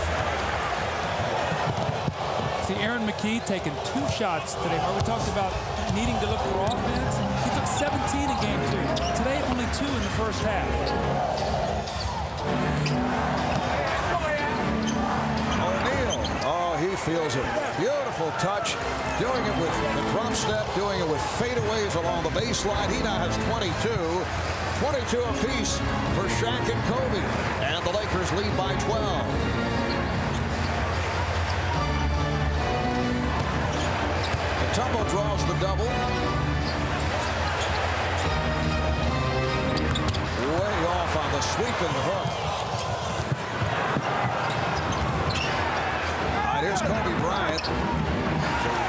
See, Aaron Mckie taking 2 shots today. We talked about needing to look for offense. He took 17 in game 2. Today, only 2 in the first half. O'Neal. Oh, he feels it. Beautiful touch. Doing it with the drop step. Doing it with fadeaways along the baseline. He now has 22. 22 apiece for Shaq and Kobe. And the Lakers lead by 12. Mutombo draws the double. Way off on the sweeping hook. All right, here's Kobe Bryant. It's a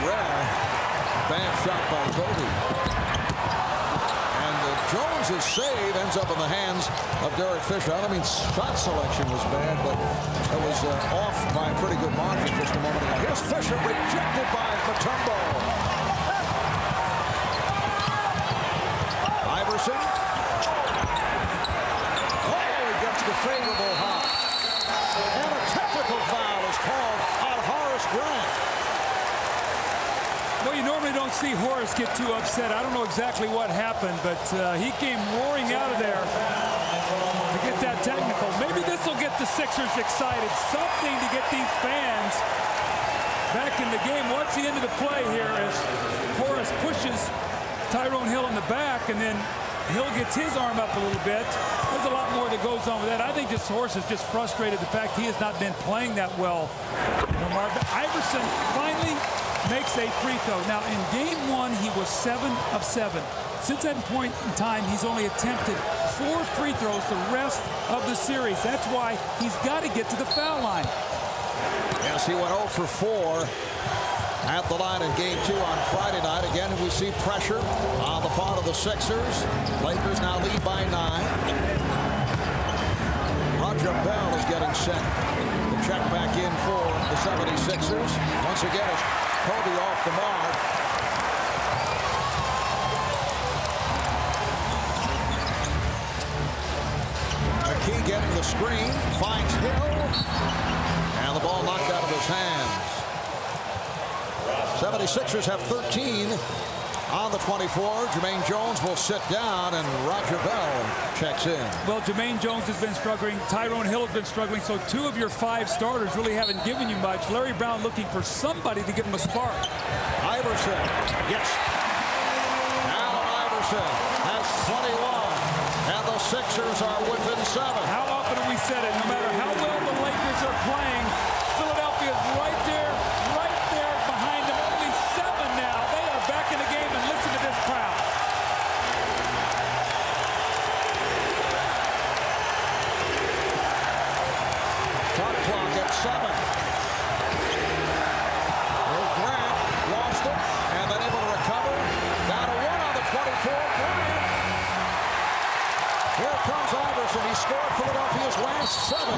rare bad shot by Kobe. And Jones's save ends up in the hands of Derek Fisher. I don't mean shot selection was bad, but it was off by a pretty good margin just a moment ago. Here's Fisher rejected by Mutombo. Iverson. Oh, he gets the favorable hop. And a technical foul is called on Horace Bryant. Well, you normally don't see Horace get too upset. I don't know exactly what happened, but he came roaring out of there to get that technical. Maybe this will get the Sixers excited. Something to get these fans back in the game. Watch the end of the play here as Horace pushes Tyrone Hill in the back, and then Hill gets his arm up a little bit. There's a lot more that goes on with that. I think this Horace is just frustrated the fact he has not been playing that well. Iverson finally makes a free throw. Now, in game 1, he was 7 of 7. Since that point in time, he's only attempted 4 free throws the rest of the series. That's why he's got to get to the foul line. Yes, he went 0 for 4 at the line in game 2 on Friday night. Again, we see pressure on the part of the Sixers. Lakers now lead by 9. Roger Bell is getting set to check back in for the 76ers. Once again, it's Kobe off the mark. Mckie getting the screen, finds Hill, and the ball knocked out of his hands. 76ers have 13 on the 24. Jumaine Jones will sit down, and Roger Bell checks in. Well, Jumaine Jones has been struggling. Tyrone Hill has been struggling. So 2 of your 5 starters really haven't given you much. Larry Brown looking for somebody to give him a spark. Iverson, yes. Allen Iverson has 21, and the Sixers are within 7. How often have we said it? No matter how well the Lakers are playing, Philadelphia's right there behind them. Only 7 now. They are back in the game, and listen to this crowd. Shot clock at 7. Grant lost it, and then able to recover. Down to 1 on the 24. Bryant. Here comes Iverson. He scored Philadelphia's last 7.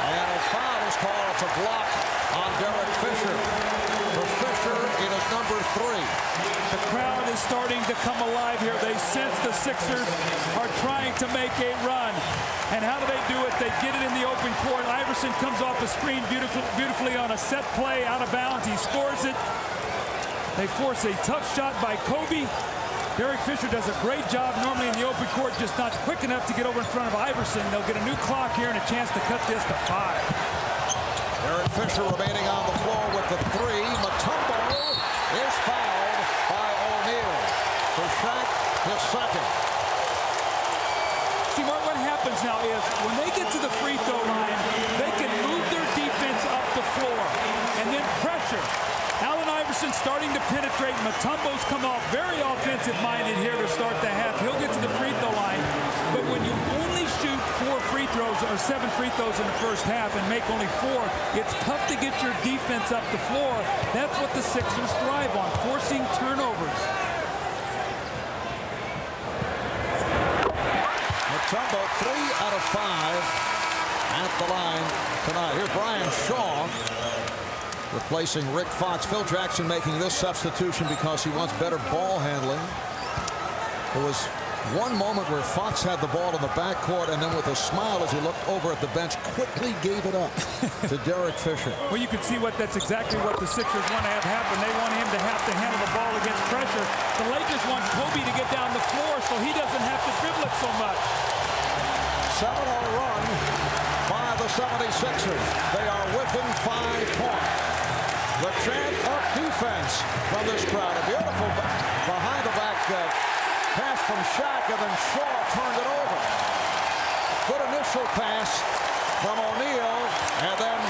And a foul is called. It's a block on Derek Fisher. For Fisher, it is number 3. The crowd is starting to come alive here. They sense the Sixers are trying to make a run. And how do they do it? They get it in the open court. Iverson comes off the screen beautifully on a set play out of bounds. He scores it. They force a tough shot by Kobe. Derek Fisher does a great job normally in the open court, just not quick enough to get over in front of Iverson. They'll get a new clock here and a chance to cut this to 5. Derek Fisher remaining on the floor with the 3. Mutombo is fouled by O'Neal. For Shaq, his second. See, Mark, what happens now is when they get to the free throw line, they can move their defense up the floor and then pressure. Allen Iverson starting to penetrate. Mutombo's come off very offensive-minded here to start the half. He'll get to the free throw line. But when you only shoot 4 free throws or 7 free throws in the first half and make only 4, it's tough to get your defense up the floor. That's what the Sixers thrive on, forcing turnovers. Mutombo 3 out of 5 at the line tonight. Here's Brian Shaw replacing Rick Fox. Phil Jackson making this substitution because he wants better ball handling. There was one moment where Fox had the ball in the backcourt and then with a smile as he looked over at the bench quickly gave it up to Derek Fisher. Well, you can see that's exactly what the Sixers want to have happen. They want him to have to handle the ball against pressure. The Lakers want Kobe to get down the floor so he doesn't have to dribble it so much. 7-0 run by the 76ers. They are within 5 points. The chant of defense from this crowd. A beautiful behind-the-back pass from Shaq, and then Shaw turned it over. Good initial pass from O'Neal, and then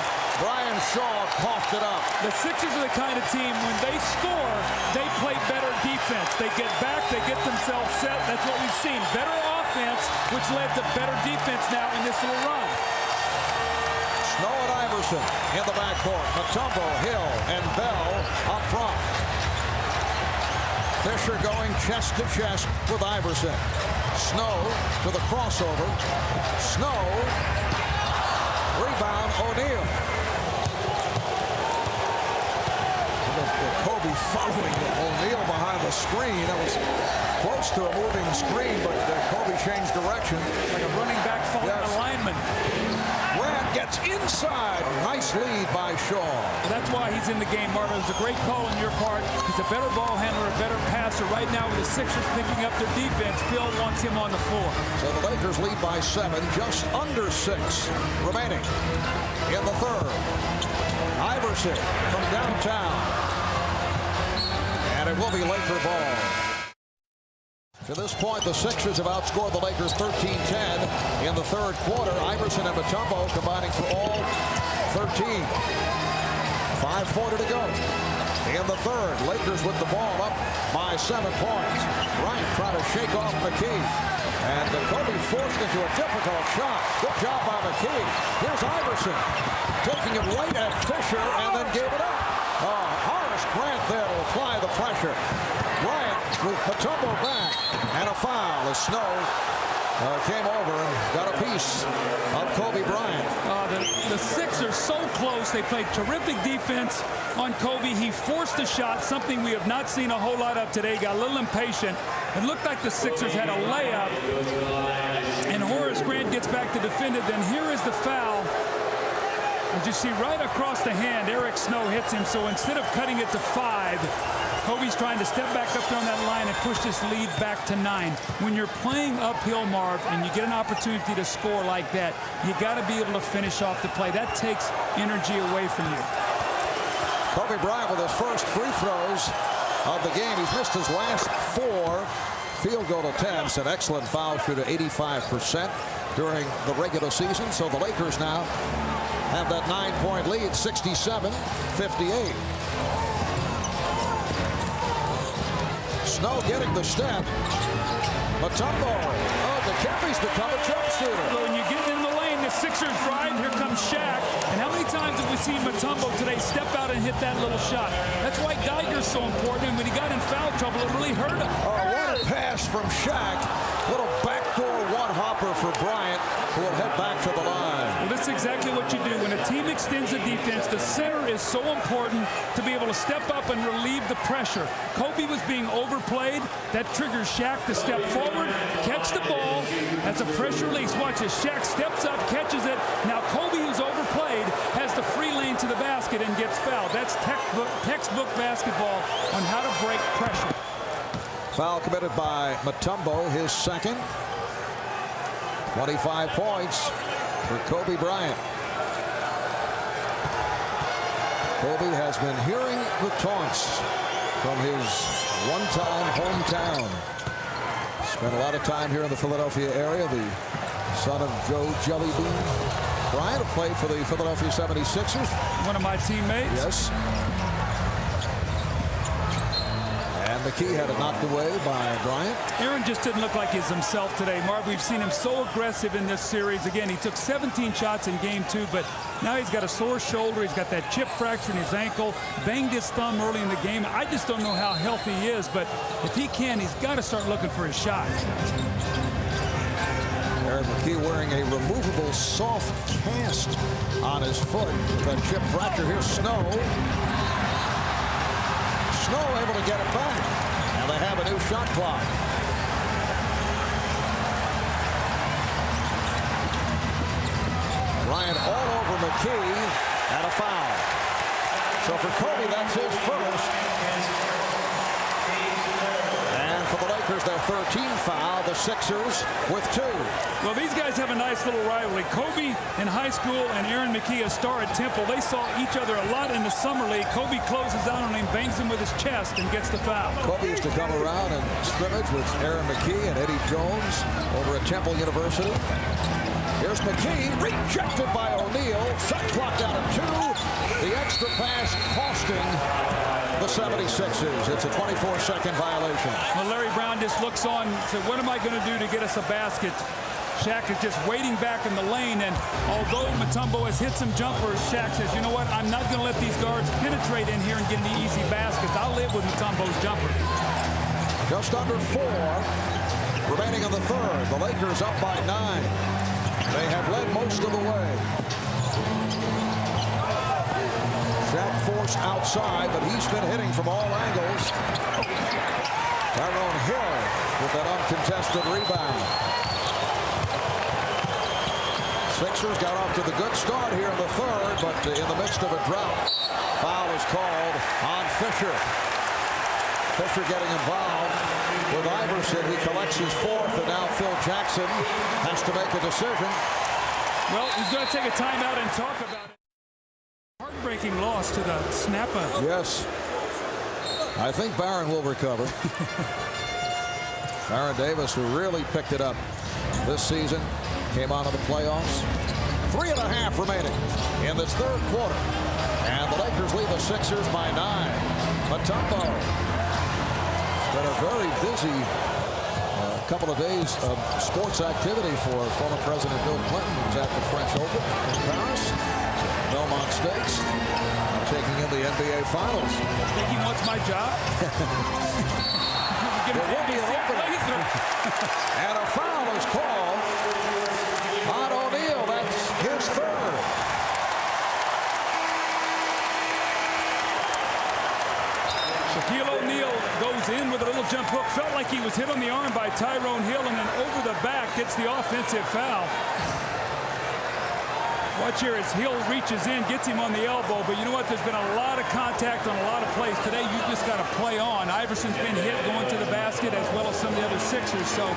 Brian Shaw coughed it up. The Sixers are the kind of team, when they score, they play better defense. They get back, they get themselves set. That's what we've seen. Better offense, which led to better defense now in this little run. Snow and Iverson in the backcourt. Mutombo, Hill, and Bell up front. Fisher going chest to chest with Iverson. Snow to the crossover. Snow. Rebound, O'Neal. Kobe following O'Neal behind the screen. That was close to a moving screen, but Kobe changed direction. Like a running back following a lineman. Grant gets inside. Nice lead by Shaw. Well, that's why he's in the game, Marvin. It was a great call on your part. He's a better ball handler, a better passer. Right now with the Sixers picking up their defense, Phil wants him on the floor. So the Lakers lead by 7, just under 6 remaining in the third. Iverson from downtown. And it will be Laker ball. To this point, the Sixers have outscored the Lakers 13-10 in the third quarter. Iverson and Mutombo combining for all 13. 5:40 to go. In the third, Lakers with the ball up by 7 points. Bryant trying to shake off McCee. And Kobe forced into a difficult shot. Good job by McCee. Here's Iverson taking it right at Fisher and then gave it up. Horace Grant there to apply the pressure. Bryant with Mutombo back. And a foul as Snow came over and got a piece of Kobe Bryant. The Sixers so close. They played terrific defense on Kobe. He forced a shot, something we have not seen a whole lot of today. Got a little impatient. It looked like the Sixers had a layup. And Horace Grant gets back to defend it. Then here is the foul. And you see right across the hand, Eric Snow hits him. So instead of cutting it to 5, Kobe's trying to step back up there on that line and push this lead back to 9. When you're playing uphill, Marv, and you get an opportunity to score like that, you got to be able to finish off the play. That takes energy away from you. Kobe Bryant with his first free throws of the game. He's missed his last 4 field goal attempts. An excellent foul shooter, 85% during the regular season. So the Lakers now have that 9-point lead, 67-58. Snow getting the step. Mutombo. Dikembe's become a jump shooter. When you get in the lane, the Sixers drive. Here comes Shaq. And how many times have we seen Mutombo today step out and hit that little shot? That's why Geiger's so important. And when he got in foul trouble, it really hurt him. What a pass from Shaq. Little backdoor one-hopper for Bryant, who will head back to the line. Well, this is exactly what you do. When a team extends the defense, the center is so important to be able to step up and relieve the pressure. Kobe was being overplayed. That triggers Shaq to step forward, catch the ball as a pressure release. Watch as Shaq steps up, catches it. Now Kobe, who's overplayed, has the free lane to the basket and gets fouled. That's textbook basketball on how to break pressure. Foul committed by Mutombo, his second. 25 points for Kobe Bryant. Kobe has been hearing the taunts from his one-time hometown. Spent a lot of time here in the Philadelphia area. The son of Joe Jellybean Bryant played for the Philadelphia 76'ers. One of my teammates. Yes. And Mckie had it knocked away by Bryant. Aaron just didn't look like he's himself today, Marv. We've seen him so aggressive in this series. Again, he took 17 shots in game 2, but now he's got a sore shoulder. He's got that chip fracture in his ankle, banged his thumb early in the game. I just don't know how healthy he is, but if he can, he's got to start looking for his shot. Aaron Mckie wearing a removable soft cast on his foot with that chip fracture. Here's Snow. Snow able to get it back. And they have a new shot clock. Bryant all over Mckie and a foul. So for Kobe, that's his first. And for the Lakers, their 13th foul. The Sixers with 2. Well, these guys have a nice little rivalry. Kobe in high school and Aaron Mckie, a star at Temple. They saw each other a lot in the summer league. Kobe closes out on him, bangs him with his chest, and gets the foul. Kobe used to come around and scrimmage with Aaron Mckie and Eddie Jones over at Temple University. Here's Mckie, rejected by O'Neal. Shot clock down at 2. The extra pass costing the 76ers. It's a 24-second violation. Well, Larry Brown just looks on and said, what am I going to do to get us a basket? Shaq is just waiting back in the lane, and although Mutombo has hit some jumpers, Shaq says, you know what, I'm not going to let these guards penetrate in here and get any easy baskets. I'll live with Mutombo's jumper. Just under 4 remaining in the third. The Lakers up by 9. They have led most of the way. Shaq forced outside, but he's been hitting from all angles. Tyrone Hill with that uncontested rebound. Sixers got off to the good start here in the third, but in the midst of a drought, foul is called on Fisher. Fisher getting involved with Iverson. He collects his 4th, and now Phil Jackson has to make a decision. Well, he's going to take a timeout and talk about it. Heartbreaking loss to the snapper. Yes. I think Barron will recover. Baron Davis, who really picked it up this season, came out of the playoffs. 3.5 remaining in this third quarter. And the Lakers lead the Sixers by 9. Mutombo. It's been a very busy couple of days of sports activity for former President Bill Clinton, who's at the French Open in Paris. Belmont Stakes. Taking in the NBA Finals. Think he wants my job? There will be an opening. And a foul is called on O'Neal. That's his 3rd. Shaquille O'Neal goes in with a little jump hook. Felt like he was hit on the arm by Tyrone Hill, and then over the back gets the offensive foul. Watch here as Hill reaches in, gets him on the elbow. But you know what? There's been a lot of contact on a lot of plays. Today, you just got to play on. Iverson's been hit going to the basket as well as some of the other Sixers. So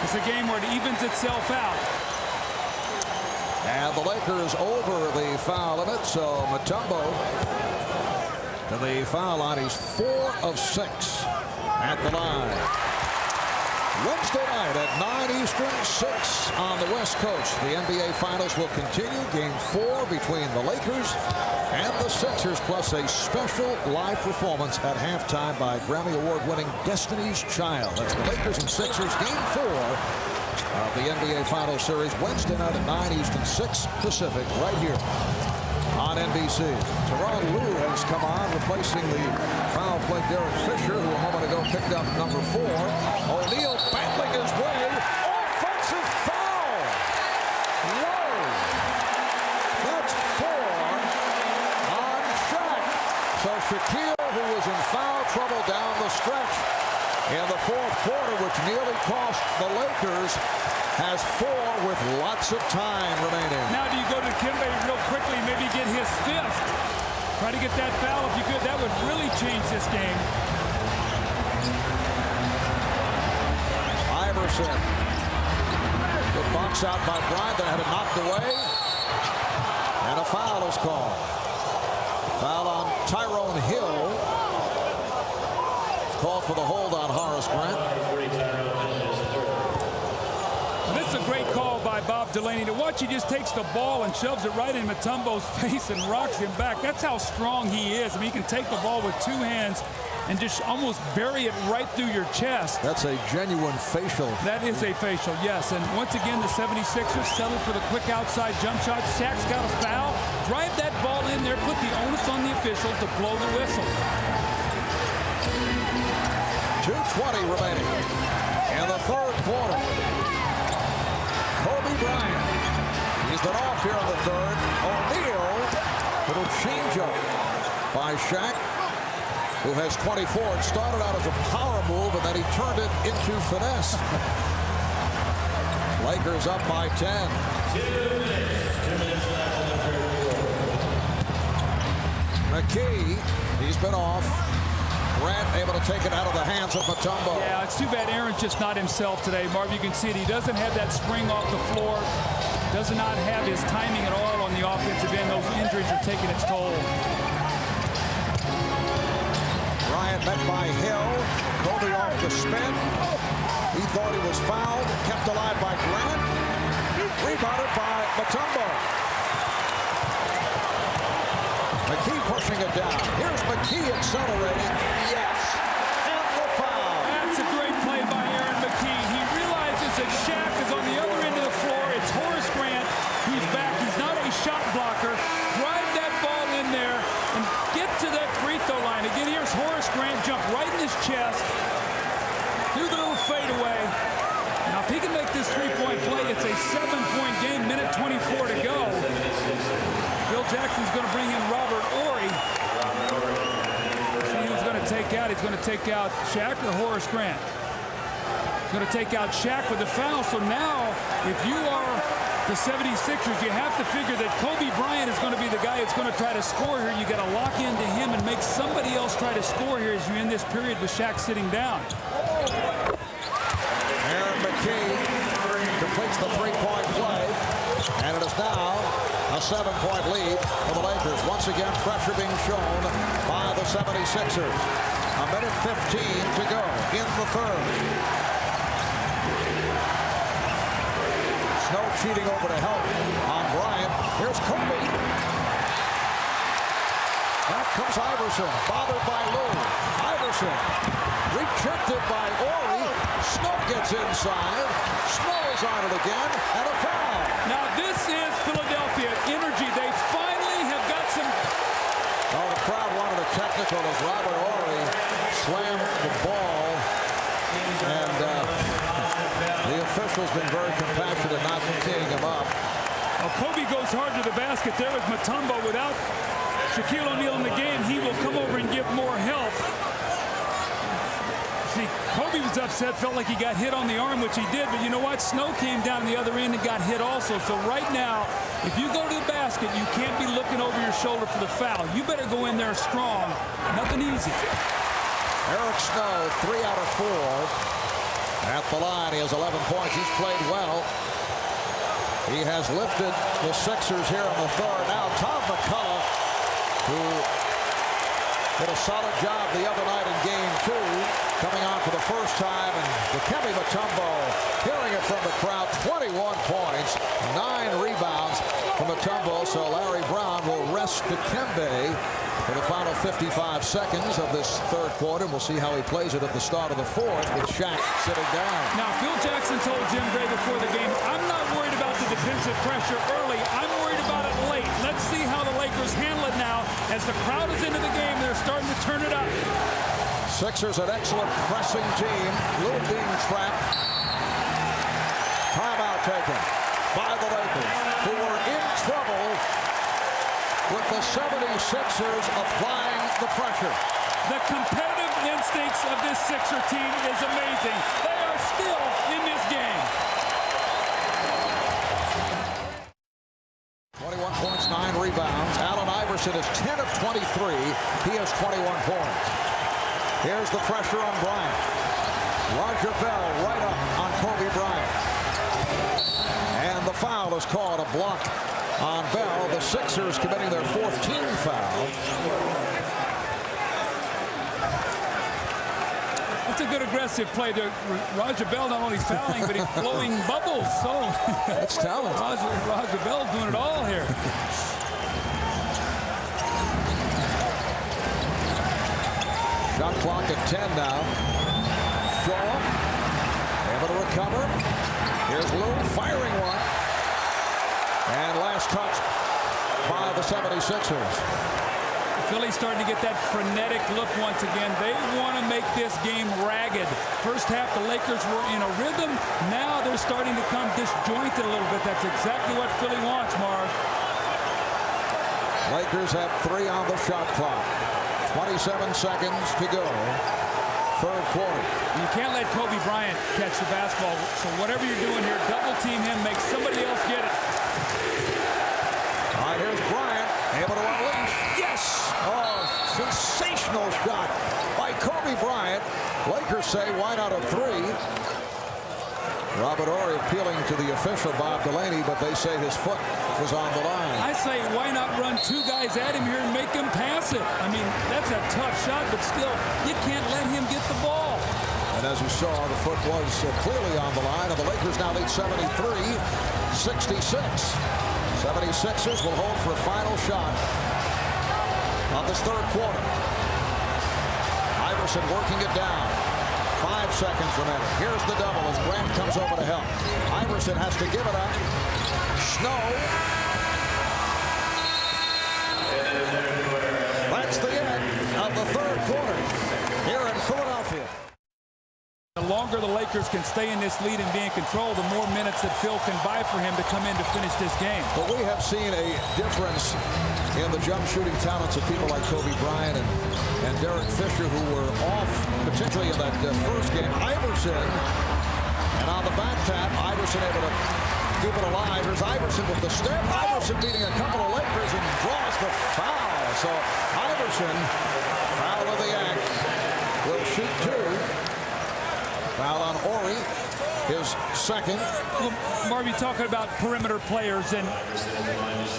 it's a game where it evens itself out. And the Lakers over the foul limit. So Mutombo to the foul line. He's 4 of 6 at the line. Wednesday night at 9 Eastern, 6 on the West Coast. The NBA Finals will continue. Game 4 between the Lakers and the Sixers, plus a special live performance at halftime by Grammy Award-winning Destiny's Child. That's the Lakers and Sixers, Game 4 of the NBA Finals Series. Wednesday night at 9 Eastern, 6 Pacific, right here on NBC. Tyronn Lue has come on, replacing the foul play Derek Fisher, who a moment ago picked up number 4. O'Neal battling his way. Offensive foul. Whoa. Shaquille, who was in foul trouble down the stretch in the fourth quarter, which nearly cost the Lakers, has 4 with lots of time remaining. Now do you go to Dikembe real quickly, maybe get his 5th? Try to get that foul if you could. That would really change this game. Iverson. Good box out by Bryant that had it knocked away. And a foul is called. Foul on Tyronn Hill. It's called for the hold on Horace Grant. This is a great call by Bob Delaney. To watch, he just takes the ball and shoves it right in Mutombo's face and rocks him back. That's how strong he is. I mean, he can take the ball with 2 hands and just almost bury it right through your chest. That's a genuine facial. That is a facial, yes. And once again, the 76ers settled for the quick outside jump shot. Shaq's got a foul. Drive that ball in there. Put the onus on the official to blow the whistle. 2:20 remaining in the third quarter. Bryant. He's been off here in the third. O'Neal. Little changeup by Shaq, who has 24. It started out as a power move, and then he turned it into finesse. Lakers up by 10. 2 minutes left. McKee. He's been off. Grant able to take it out of the hands of Mutombo. Yeah, it's too bad Aaron's just not himself today, Marv. You can see it. He doesn't have that spring off the floor. Does not have his timing at all on the offensive end. Those injuries are taking its toll. Bryant met by Hill. Kobe off the spin. He thought he was fouled. Kept alive by Grant. Rebounded by Mutombo. McKee pushing it down. Here's McKee accelerating. Yes. And the foul. That's a great play by Aaron McKee. He realizes that Shaq is on the other end of the floor. It's Horace Grant who's back. He's not a shot blocker. Drive that ball in there and get to that free throw line. Again, here's Horace Grant jump right in his chest. Do the little fadeaway. Now, if he can make this three-point play, it's a 7-point game. Minute 24 to go. Phil Jackson's going to bring in Robert Horry. See who's going to take out. He's going to take out Shaq or Horace Grant. He's going to take out Shaq with the foul. So now, if you are the 76ers, you have to figure that Kobe Bryant is going to be the guy that's going to try to score here. You got to lock into him and make somebody else try to score here as you end this period with Shaq sitting down. Aaron McKee completes the three-point play. And it is now a 7-point lead for the Lakers. Once again, pressure being shown by the 76ers. A minute 15 to go in the third. Snow cheating over to help on Bryant. Here's Kobe. Back comes Iverson, bothered by Lou. Iverson rejected by Ollie. Snow gets inside. Snow is on it again, and a foul. Now this is Philadelphia energy. They finally have got some. Oh, the crowd wanted a technical as Robert Horry slammed the ball, and the official's been very compassionate, not teeing him up. Well, Kobe goes hard to the basket there with Mutombo. Without Shaquille O'Neal in the game, he will come over and give more help. See, Kobe was upset, felt like he got hit on the arm, which he did, but you know what? Snow came down the other end and got hit also. So right now, if you go to the basket, you can't be looking over your shoulder for the foul. You better go in there strong. Nothing easy. Eric Snow, 3 out of 4 at the line. He has 11 points. He's played well. He has lifted the Sixers here in the third. Now Todd McCulloch, who did a solid job the other night in game 2, coming on for the first time, and Dikembe Mutombo hearing it from the crowd. 21 points, 9 rebounds from Mutombo, so Larry Brown will rest Dikembe for the final 55 seconds of this third quarter. We'll see how he plays it at the start of the fourth with Shaq sitting down. Now, Phil Jackson told Jim Gray before the game, I'm not worried about the defensive pressure early. I'm worried about it late. Let's see how the Lakers handle it now. As the crowd is into the game, they're starting to turn it up. Sixers, an excellent pressing team. Lou being trapped. Timeout taken by the Lakers, who were in trouble with the 76ers applying the pressure. The competitive instincts of this Sixer team is amazing. They are still in this game. 21 points, 9 rebounds. Allen Iverson is 10 of 23. He has 21 points. Here's the pressure on Bryant. Roger Bell right up on Kobe Bryant. And the foul is called, a block on Bell. The Sixers committing their 4th team foul. That's a good aggressive play. Roger Bell not only fouling, but he's blowing bubbles. So that's talent. Roger Bell doing it all here. Shot clock at 10 now. Shaw able to recover. Here's Lou firing one. And last touch by the 76ers. Philly's starting to get that frenetic look once again. They want to make this game ragged. First half, the Lakers were in a rhythm. Now they're starting to come disjointed a little bit. That's exactly what Philly wants, Marv. Lakers have 3 on the shot clock. 27 seconds to go. 3rd quarter. You can't let Kobe Bryant catch the basketball. So whatever you're doing here, double team him, make somebody else get it. All right, here's Bryant, able to unleash. Yes! Oh, sensational shot by Kobe Bryant. Lakers say, why not a 3? Robert Horry appealing to the official, Bob Delaney, but they say his foot was on the line. I say, why not run 2 guys at him here and make him pass it? I mean, that's a tough shot, but still, you can't let him get the ball. And as you saw, the foot was clearly on the line, and the Lakers now lead 73-66. 76ers will hold for a final shot of this 3rd quarter. Iverson working it down. 5 seconds remaining. Here's the double as Grant comes over to help. Iverson has to give it up. Snow. That's the end of the 3rd quarter here in Philadelphia. The longer the Lakers can stay in this lead and be in control, the more minutes that Phil can buy for him to come in to finish this game. But we have seen a difference in the jump shooting talents of people like Kobe Bryant and Derek Fisher, who were off potentially in that first game. Iverson, and on the back tap, Iverson able to keep it alive. Here's Iverson with the step. Iverson beating a couple of Lakers and draws the foul. So Iverson, foul of the act, will shoot 2. Foul on Horry, his 2nd. Well, Marvy, talking about perimeter players, and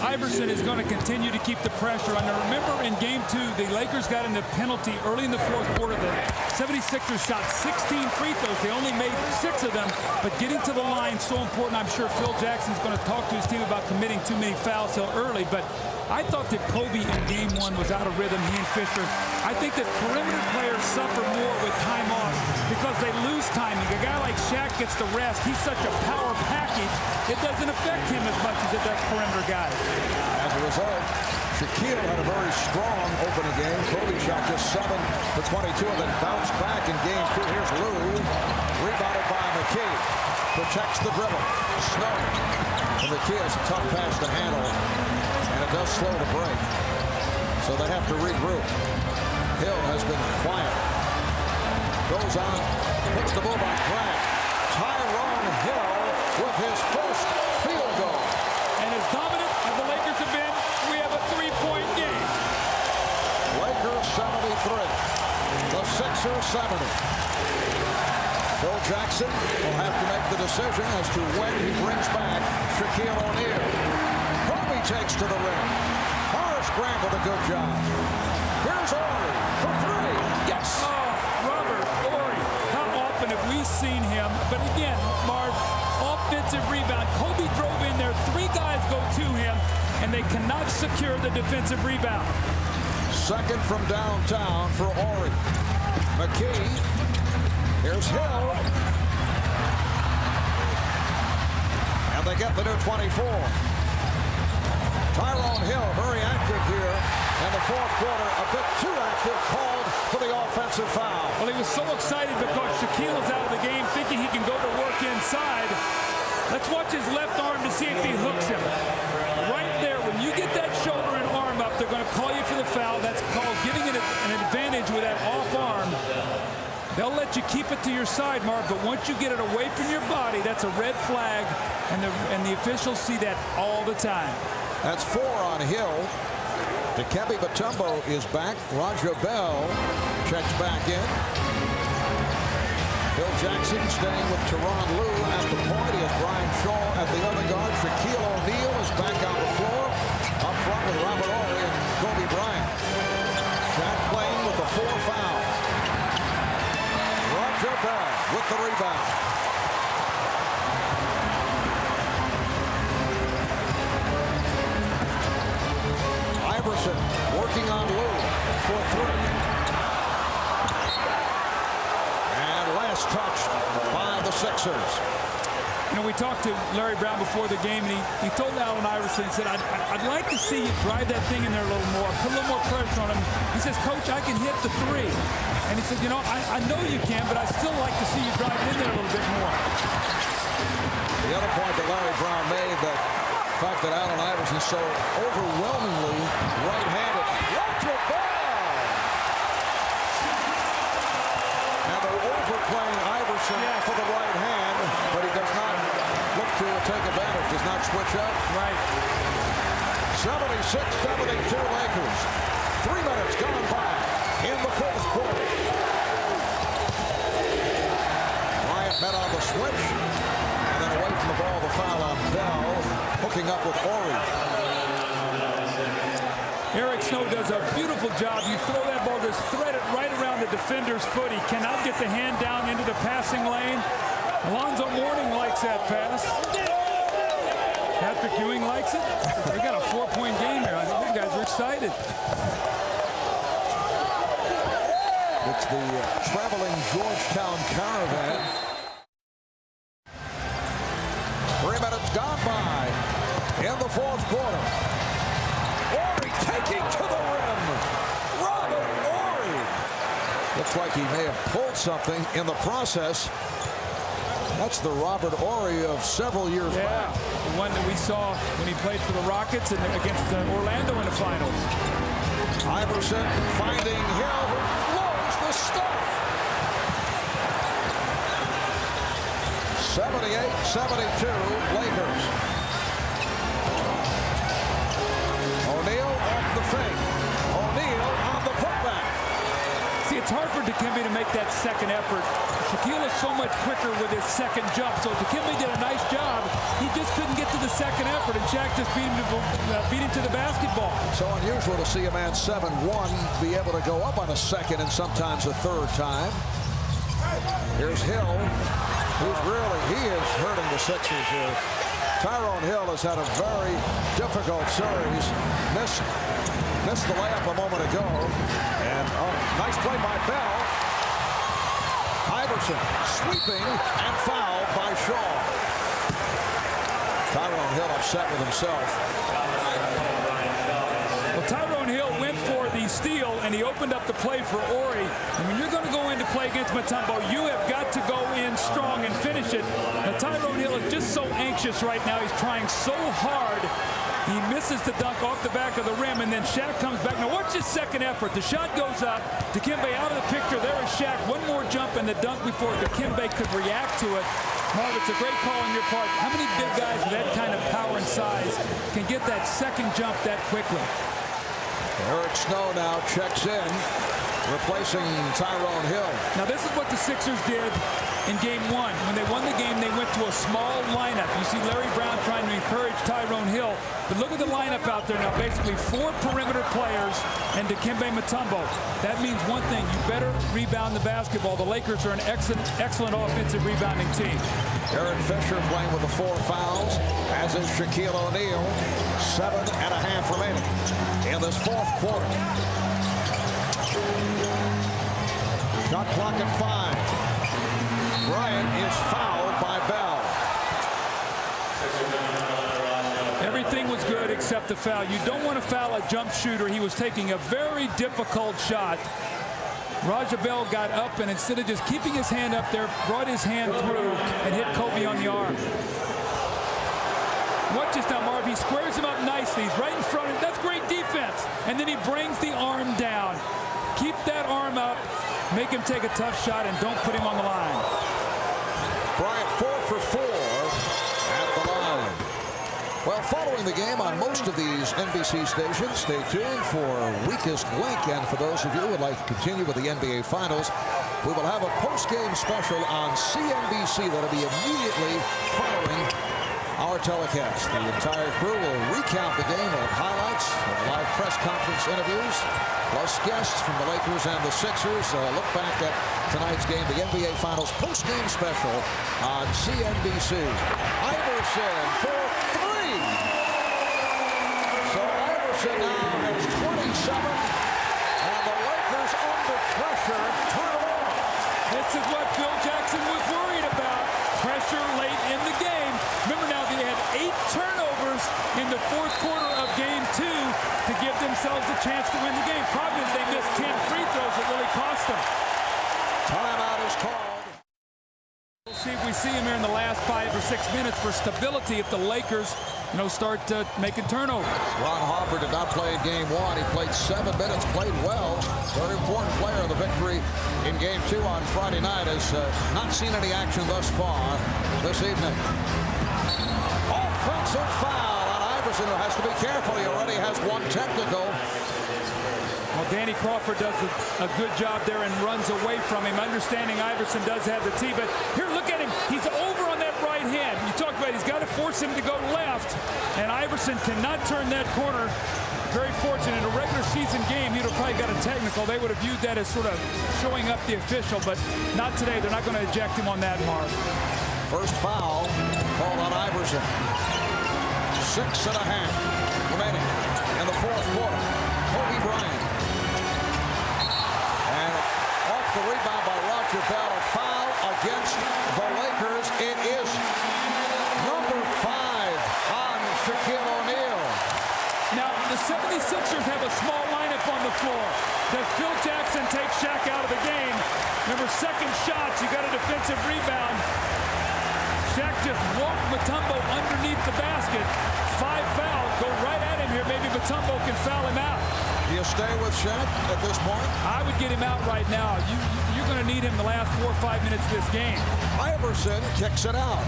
Iverson is going to continue to keep the pressure on. Now, remember in Game 2, the Lakers got in the penalty early in the 4th quarter. The 76ers shot 16 free throws. They only made 6 of them, but getting to the line so important. I'm sure Phil Jackson's going to talk to his team about committing too many fouls so early, but I thought that Kobe in Game 1 was out of rhythm, he and Fisher. I think that perimeter players suffer more with time off because they lose timing. A guy like Shaq gets the rest. He's such a power package. It doesn't affect him as much as it does perimeter guys. As a result, Shaquille had a very strong opening game. Kobe shot just 7 for 22 and then bounced back in Game 2. Here's Lou, rebounded by Mckie. Protects the dribble. Snow. And Mckie has a tough pass to handle, and it does slow the break. So they have to regroup. Hill has been quiet. Goes on, hits the ball by Grant. Tyronn Hill with his first field goal. And as dominant as the Lakers have been, we have a 3-point game. Lakers 73. The Sixers 70. Phil Jackson will have to make the decision as to when he brings back Shaquille O'Neal. Kobe takes to the rim. Horace Grant with a good job. Here's Ollie for 3. Yes. Oh, Robert Horry. How often have we seen him? But again, Marv, offensive rebound. Kobe drove in there. 3 guys go to him, and they cannot secure the defensive rebound. Second from downtown for Horry. Mckie. Here's Hill. And they get the new 24. Tyronn Hill very active here in the 4th quarter. A bit too active, called for the offensive foul. Well, he was so excited because Shaquille is out of the game, thinking he can go to work inside. Let's watch his left arm to see if he hooks him. Right there, when you get that shoulder and arm up, flip it to your side, Mark, but once you get it away from your body, that's a red flag, and the officials see that all the time. That's 4 on Hill. Dikembe Mutombo is back. Raja Bell checks back in. Phil Jackson staying with Tyronn at the point. He has Brian Shaw at the other guard. Shaquille O'Neal is back on the floor. Up front with Robert Horry and Kobe Bryant. Shaq playing with the 4 fouls. Raja Bell with the rebound. Iverson working on Lou for 3. And last touch by the Sixers. You know, we talked to Larry Brown before the game, and he told Allen Iverson, he said, I'd like to see you drive that thing in there a little more, put a little more pressure on him. He says, Coach, I can hit the 3. And he said, you know, I know you can, but I still like to see you drive it in there a little bit more. The other point that Larry Brown made, that the fact that Allen Iverson is so overwhelmingly right-handed. Raja Bell! And they're overplaying Iverson for the right hand, but he does not look to take advantage, does not switch up. Right. 76-72 Lakers. 3 minutes gone by in the 4th quarter. Bryant met on the switch, and then away from the ball, the foul on Bell, hooking up with Horry. Eric Snow does a beautiful job. You throw that ball, just thread it right around the defender's foot. He cannot get the hand down into the passing lane. Alonzo Mourning likes that pass. Patrick Ewing likes it. We got a 4-point game here. I think you guys are excited. It's the traveling Georgetown Caravan. 3 minutes gone by in the 4th quarter. Horry taking to the rim. Robert Horry. Looks like he may have pulled something in the process. That's the Robert Horry of several years back. The one that we saw when he played for the Rockets and against Orlando in the finals. Iverson finding Hill, who blows the stuff. 78-72 Lakers. O'Neal off the fake. O'Neal on the putback. See, it's hard for Dikembe to make that second effort. Shaquille is so much quicker with his second jump. So Dikembe did a nice job. He just couldn't get to the second effort, and Shaq just beat him to the basketball. So unusual to see a man 7-1 be able to go up on a second and sometimes a third time. Here's Hill, he is hurting the Sixers here. Tyrone Hill has had a very difficult series. Missed the layup a moment ago. And nice play by Bell. Iverson sweeping and fouled by Shaw. Tyrone Hill upset with himself. Well, Tyrone Hill went for the steal, and he opened up the play for Horry. And when you're going to go in to play against Mutombo, you have got to go in strong and finish it. Now, Tyrone Hill is just so anxious right now. He's trying so hard. He misses the dunk off the back of the rim, and then Shaq comes back. Now watch his second effort. The shot goes up. Dikembe out of the picture. There is Shaq. One more jump and the dunk before Dikembe could react to it. Marv, it's a great call on your part. How many big guys with that kind of power and size can get that second jump that quickly? Eric Snow now checks in, replacing Tyrone Hill. Now this is what the Sixers did in game 1. When they won the game, they went to a small lineup. You see Larry Brown trying to encourage Tyrone Hill. But look at the lineup out there now. Basically 4 perimeter players and Dikembe Mutombo. That means one thing. You better rebound the basketball. The Lakers are an excellent offensive rebounding team. Eric Fisher playing with the 4 fouls, as is Shaquille O'Neal. 7.5 remaining in this 4th quarter. Shot clock at 5. Bryant is fouled by Bell. Everything was good except the foul. You don't want to foul a jump shooter. He was taking a very difficult shot. Raja Bell got up, and instead of just keeping his hand up there, brought his hand through and hit Kobe on the arm. Watch this now, Marv. He squares him up nicely. He's right in front of him. That's great defense. And then he brings the arm down. Keep that arm up. make him take a tough shot and don't put him on the line. Bryant 4 for 4 at the line. Well, following the game on most of these NBC stations, stay tuned for Weakest Link. And for those of you who would like to continue with the NBA Finals, we will have a post-game special on CNBC that'll be immediately following our telecast. The entire crew will recount the game of highlights, of live press conference interviews, plus guests from the Lakers and the Sixers. Look back at tonight's game, the NBA Finals post-game special on CNBC. Iverson for 3. So Iverson now has 27, and the Lakers under pressure. Tyrone. This is what Phil Jackson was worried about. Pressure late in the game. Remember now, they had 8 turnovers in the fourth quarter of game 2 to give themselves a chance to win the game. Problem is they missed 10 free throws that really cost them. Timeout is called. We'll see if we see him here in the last 5 or 6 minutes for stability if the Lakers, start making turnovers. Ron Harper did not play in game 1. He played 7 minutes, played well. Very important player of the victory in game 2 on Friday night. Has not seen any action thus far this evening. Offensive foul on Iverson, who has to be careful. He already has 1 technical. Well, Danny Crawford does a good job there and runs away from him, understanding Iverson does have the tee. But here, look at him. He's over on that right hand. You talked about he's got to force him to go left, and Iverson cannot turn that corner. Very fortunate. In a regular season game, he'd have probably got a technical. They would have viewed that as sort of showing up the official, but not today. They're not going to eject him on that mark. First foul called on Iverson. 6.5 remaining in the fourth quarter. Bryant. And off the rebound by Roger Bell, a foul against the Lakers. It is number 5 on Shaquille O'Neal. Now, the 76ers have a small lineup on the floor. Does Phil Jackson take Shaq out of the game? Remember, second shots, you got a defensive rebound. Shaq just walked Mutombo underneath the basket. 5 fouls, go right at him here. Maybe Mutombo can foul him out. Do you stay with Shaq at this point? I would get him out right now. You're going to need him the last 4 or 5 minutes of this game. Iverson kicks it out.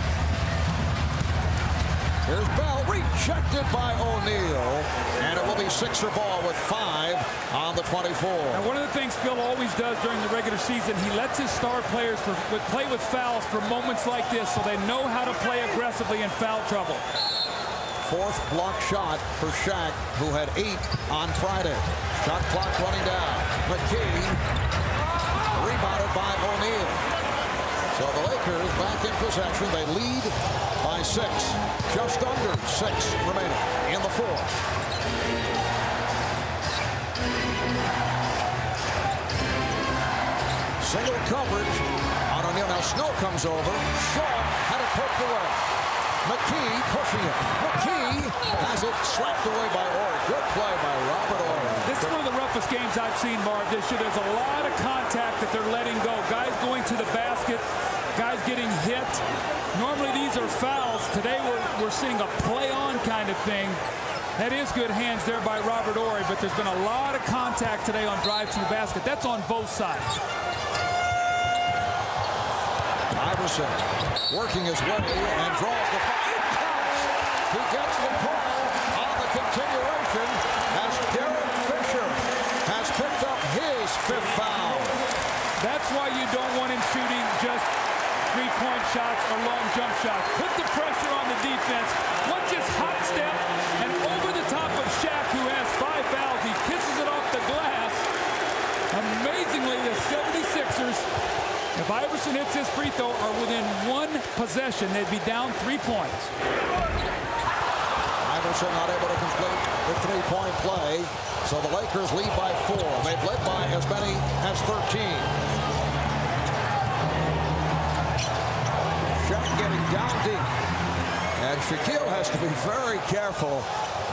Here's Bell, rejected by O'Neal, and it will be Sixer ball with 5 on the 24. Now, one of the things Phil always does during the regular season, he lets his star players play with fouls for moments like this, so they know how to play aggressively in foul trouble. 4th block shot for Shaq, who had 8 on Friday. Shot clock running down. Mckie rebounded by O'Neal. So the Lakers back in possession. They lead by 6. Just under 6 remaining in the 4th. Single coverage on O'Neal. Now Snow comes over. Shaw had it poked away. Mckie pushing it. Mckie has it slapped away by Horry. Good play by Robert Horry. This is one of the roughest games I've seen, Marv, this year. There's a lot of contact that they're letting go. Guys going to the basket, guys getting hit. Normally these are fouls. Today we're seeing a play-on kind of thing. That is good hands there by Robert Horry, but there's been a lot of contact today on drives to the basket. That's on both sides. Iverson working his way and draws the foul. He gets the call on the continuation as Derek Fisher has picked up his 5th foul. That's why you don't want him shooting just 3-point shots or long jump shots. Put the pressure on the defense. Watch his hot step and over the top of Shaq, who has 5 fouls. He kisses it off the glass. Amazingly, the 76ers, if Iverson hits his free throw, are within 1 possession. They'd be down 3 points. Iverson not able to complete the 3-point play. So the Lakers lead by 4. They've led by as many as 13. Shaq getting down deep. And Shaquille has to be very careful.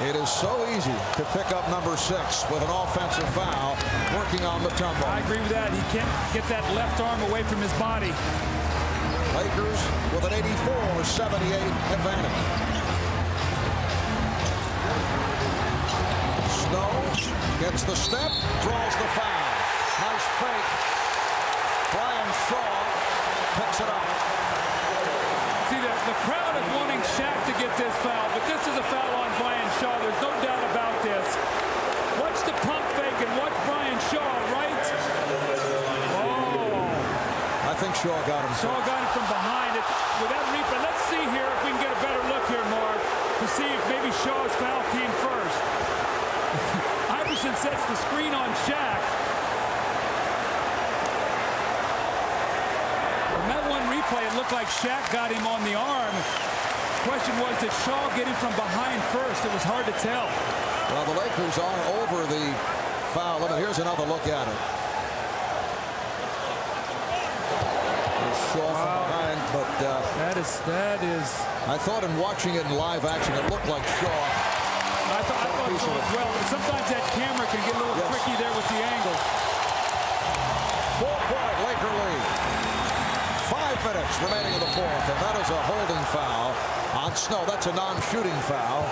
It is so easy to pick up number 6 with an offensive foul working on Mutombo. I agree with that. He can't get that left arm away from his body. Lakers with an 84-78 advantage. Snow gets the step, draws the foul. Nice fake Shaw picks it up. See, the crowd is wanting Shaq to get this foul, but this is a foul on Bryant Shaw. There's no doubt about this. Watch the pump fake and watch Bryant Shaw, right? Oh. I think Shaw got him. Shaw got it from behind. With that replay, let's see here if we can get a better look here, Mark, to see if maybe Shaw's foul came first. Iverson sets the screen on Shaq. From that one replay, it looked like Shaq got him on the arm. The question was, did Shaw get him from behind first? It was hard to tell. Well, the Lakers are over the foul limit. Here's another look at it. Shaw from behind, but that is. I thought in watching it in live action, it looked like Shaw. I thought so as well. But sometimes that camera can get a little tricky there with the angle. 4-point Laker lead. 5 minutes remaining in the fourth, and that is a holding foul on Snow. That's a non-shooting foul.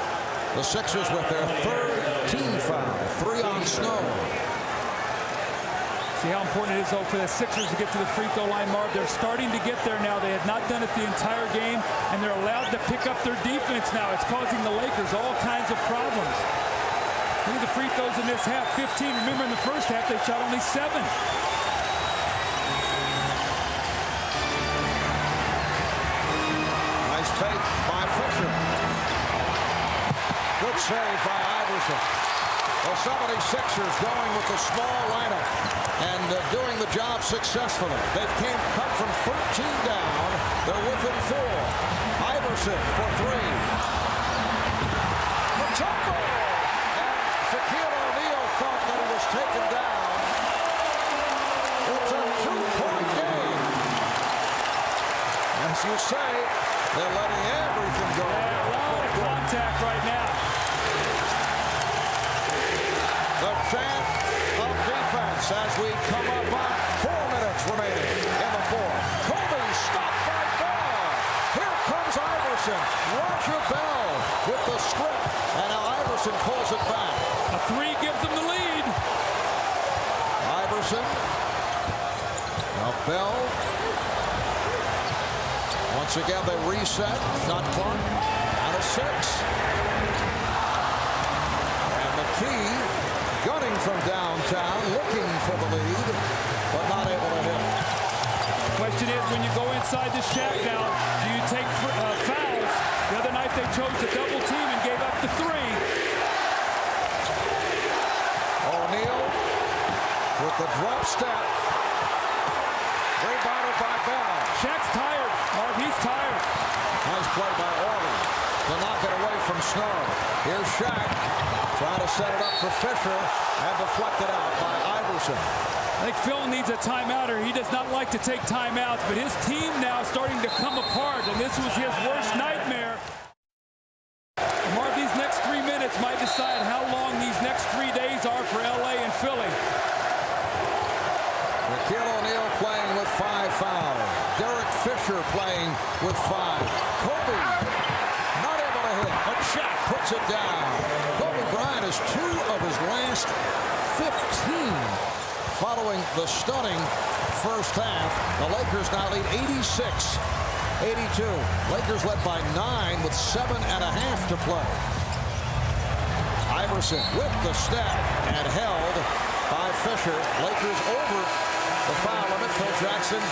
The Sixers with their third team foul. 3 on Snow. See how important it is, though, for the Sixers to get to the free throw line, Marv. They're starting to get there now. They had not done it the entire game, and they're allowed to pick up their defense now. It's causing the Lakers all kinds of problems. Look at the free throws in this half. 15. Remember, in the first half, they shot only 7. Nice fake by Fisher. Good save by Iverson. The 76ers going with the small lineup and doing the job successfully. They've come from 13 down. They're within 4. Iverson for 3. Mutombo! And Shaquille O'Neal thought that he was taken down. It's a 2-point game. As you say, they're letting everything go. Yeah, a lot of contact right now. The chant of defense as we come up on 4 minutes remaining in the fourth. Kobe stopped by Bell. Here comes Iverson. Roger Bell with the strip. And now Iverson pulls it back. A 3 gives them the lead. Iverson. Now Bell. Once again they reset. Shot clock. And a 6. And Mckie gunning from downtown, looking for the lead, but not able to hit. The question is, when you go inside the Shaq now, do you take fouls? The other night they chose to double team and gave up the 3. O'Neal with the drop step. Rebounded by Bell. Shaq's tired. Mark, he's tired. Nice play by Ollie to knock it away from Snow. Here's Shaq trying to set it up for Fisher and deflected out by Iverson. I think Phil needs a timeout, or he does not like to take timeouts, but his team now starting to come apart, and this was his worst nightmare. Mark, these next 3 minutes might decide how long these next 3 days are for LA and Philly. Shaquille O'Neal playing with 5 fouls. Derek Fisher playing with 5. Kobe not able to hit, but Shaq puts it down. Kobe Bryant is 2 of his last 15 following the stunning first half. The Lakers now lead 86-82. Lakers led by 9 with 7.5 to play. Iverson with the step and held by Fisher. Lakers over the foul limit. Phil Jackson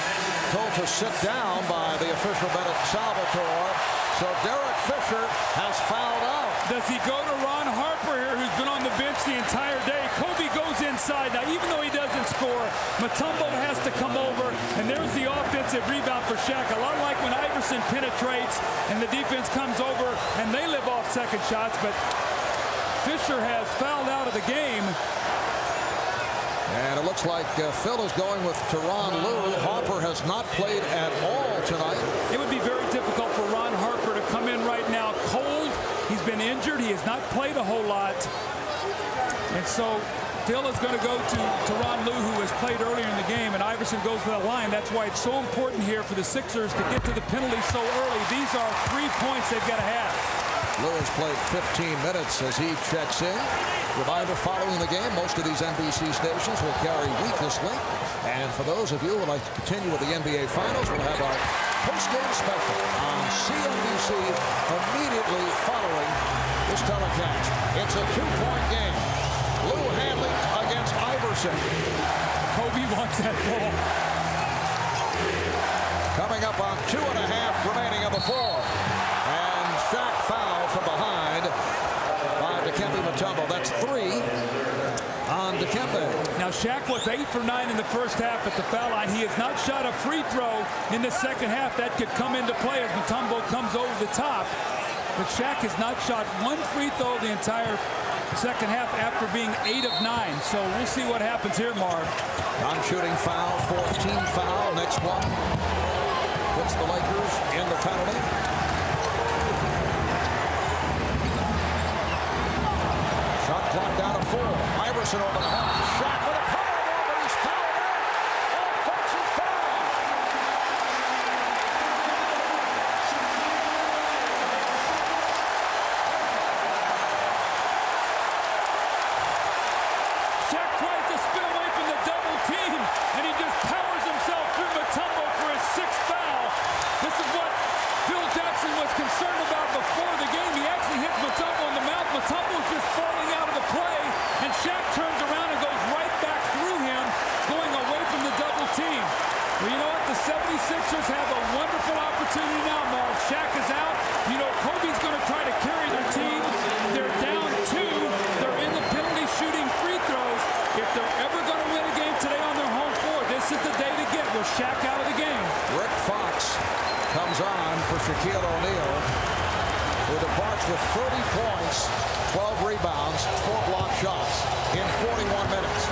told to sit down by the official Bennett Salvatore. So Derek Fisher has fouled out. Does he go to Ron Harper here, who's been on the bench the entire day? Kobe goes inside. Now, even though he doesn't score, Mutombo has to come over, and there's the offensive rebound for Shaq. A lot like when Iverson penetrates and the defense comes over, and they live off second shots, but Fisher has fouled out of the game. And it looks like Phil is going with Tyronn Lue. Harper has not played at all tonight. It would be very difficult for Ron Harper to come in right now cold. He's been injured. He has not played a whole lot. And so Phil is going to go to Tyronn Lue, who has played earlier in the game, and Iverson goes to the line. That's why it's so important here for the Sixers to get to the penalty so early. These are 3 points they've got to have. Lou has played 15 minutes as he checks in. Reminder, following the game, most of these NBC stations will carry Weakness Link. And for those of you who would like to continue with the NBA Finals, we'll have our post-game special on CNBC immediately following this telecast. It's a 2-point game. Lou Hanley against Iverson. Kobe wants that ball. Coming up on 2.5 remaining of the fourth. And Shaq foul from behind by Dikembe Mutombo. That's 3 on Dikembe. Now Shaq was 8 for 9 in the first half at the foul line. He has not shot a free throw in the second half. That could come into play as Mutombo comes over the top. But Shaq has not shot one free throw the entire second half after being 8 of 9. So we'll see what happens here, Marv. Non-shooting foul, 14 foul. Next one puts the Lakers in the penalty. Shot clock down to 4. Iverson over the top. Shot with a power ball, but he's fouled out. Offensive foul. Shaq tries to spin away from the double team, and he just powers himself through Mutombo for his 6th foul. This is what Phil Jackson was concerned about before the game. He actually hit Mutombo in the mouth. Mutombo's just falling out of the play, and Shaq turns around and goes right back through him, going away from the double team. Well, you know what? The 76ers have a wonderful opportunity now, Mark. Shaq is out. You know, Kobe's going to try to carry their team. They're down 2. They're in the penalty shooting free throws. If they're ever going to win a game today on their home floor, this is the day to get with Shaq out of the game. Rick Fox comes on for Shaquille O'Neal, who departs with 30 points, 12 rebounds, 4 block shots in 41 minutes.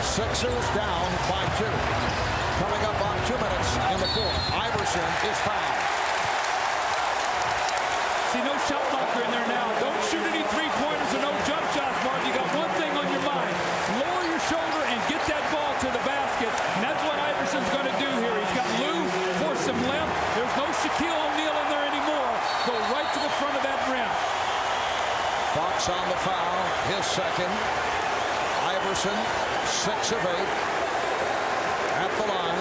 Sixers down by 2. Coming up on 2 minutes in the fourth. Iverson is fouled. See, no shot blocker in there now. Don't shoot any three-pointers or no jump shots, Mark. You got one thing on your mind. Lower your shoulder and get that ball to the basket. And that's what Iverson's going to do here. He's got Lou for some length. There's no Shaquille O'Neal in there anymore. Go right to the front of that rim. Fox on the foul, his second. Iverson, 6 of 8 at the line.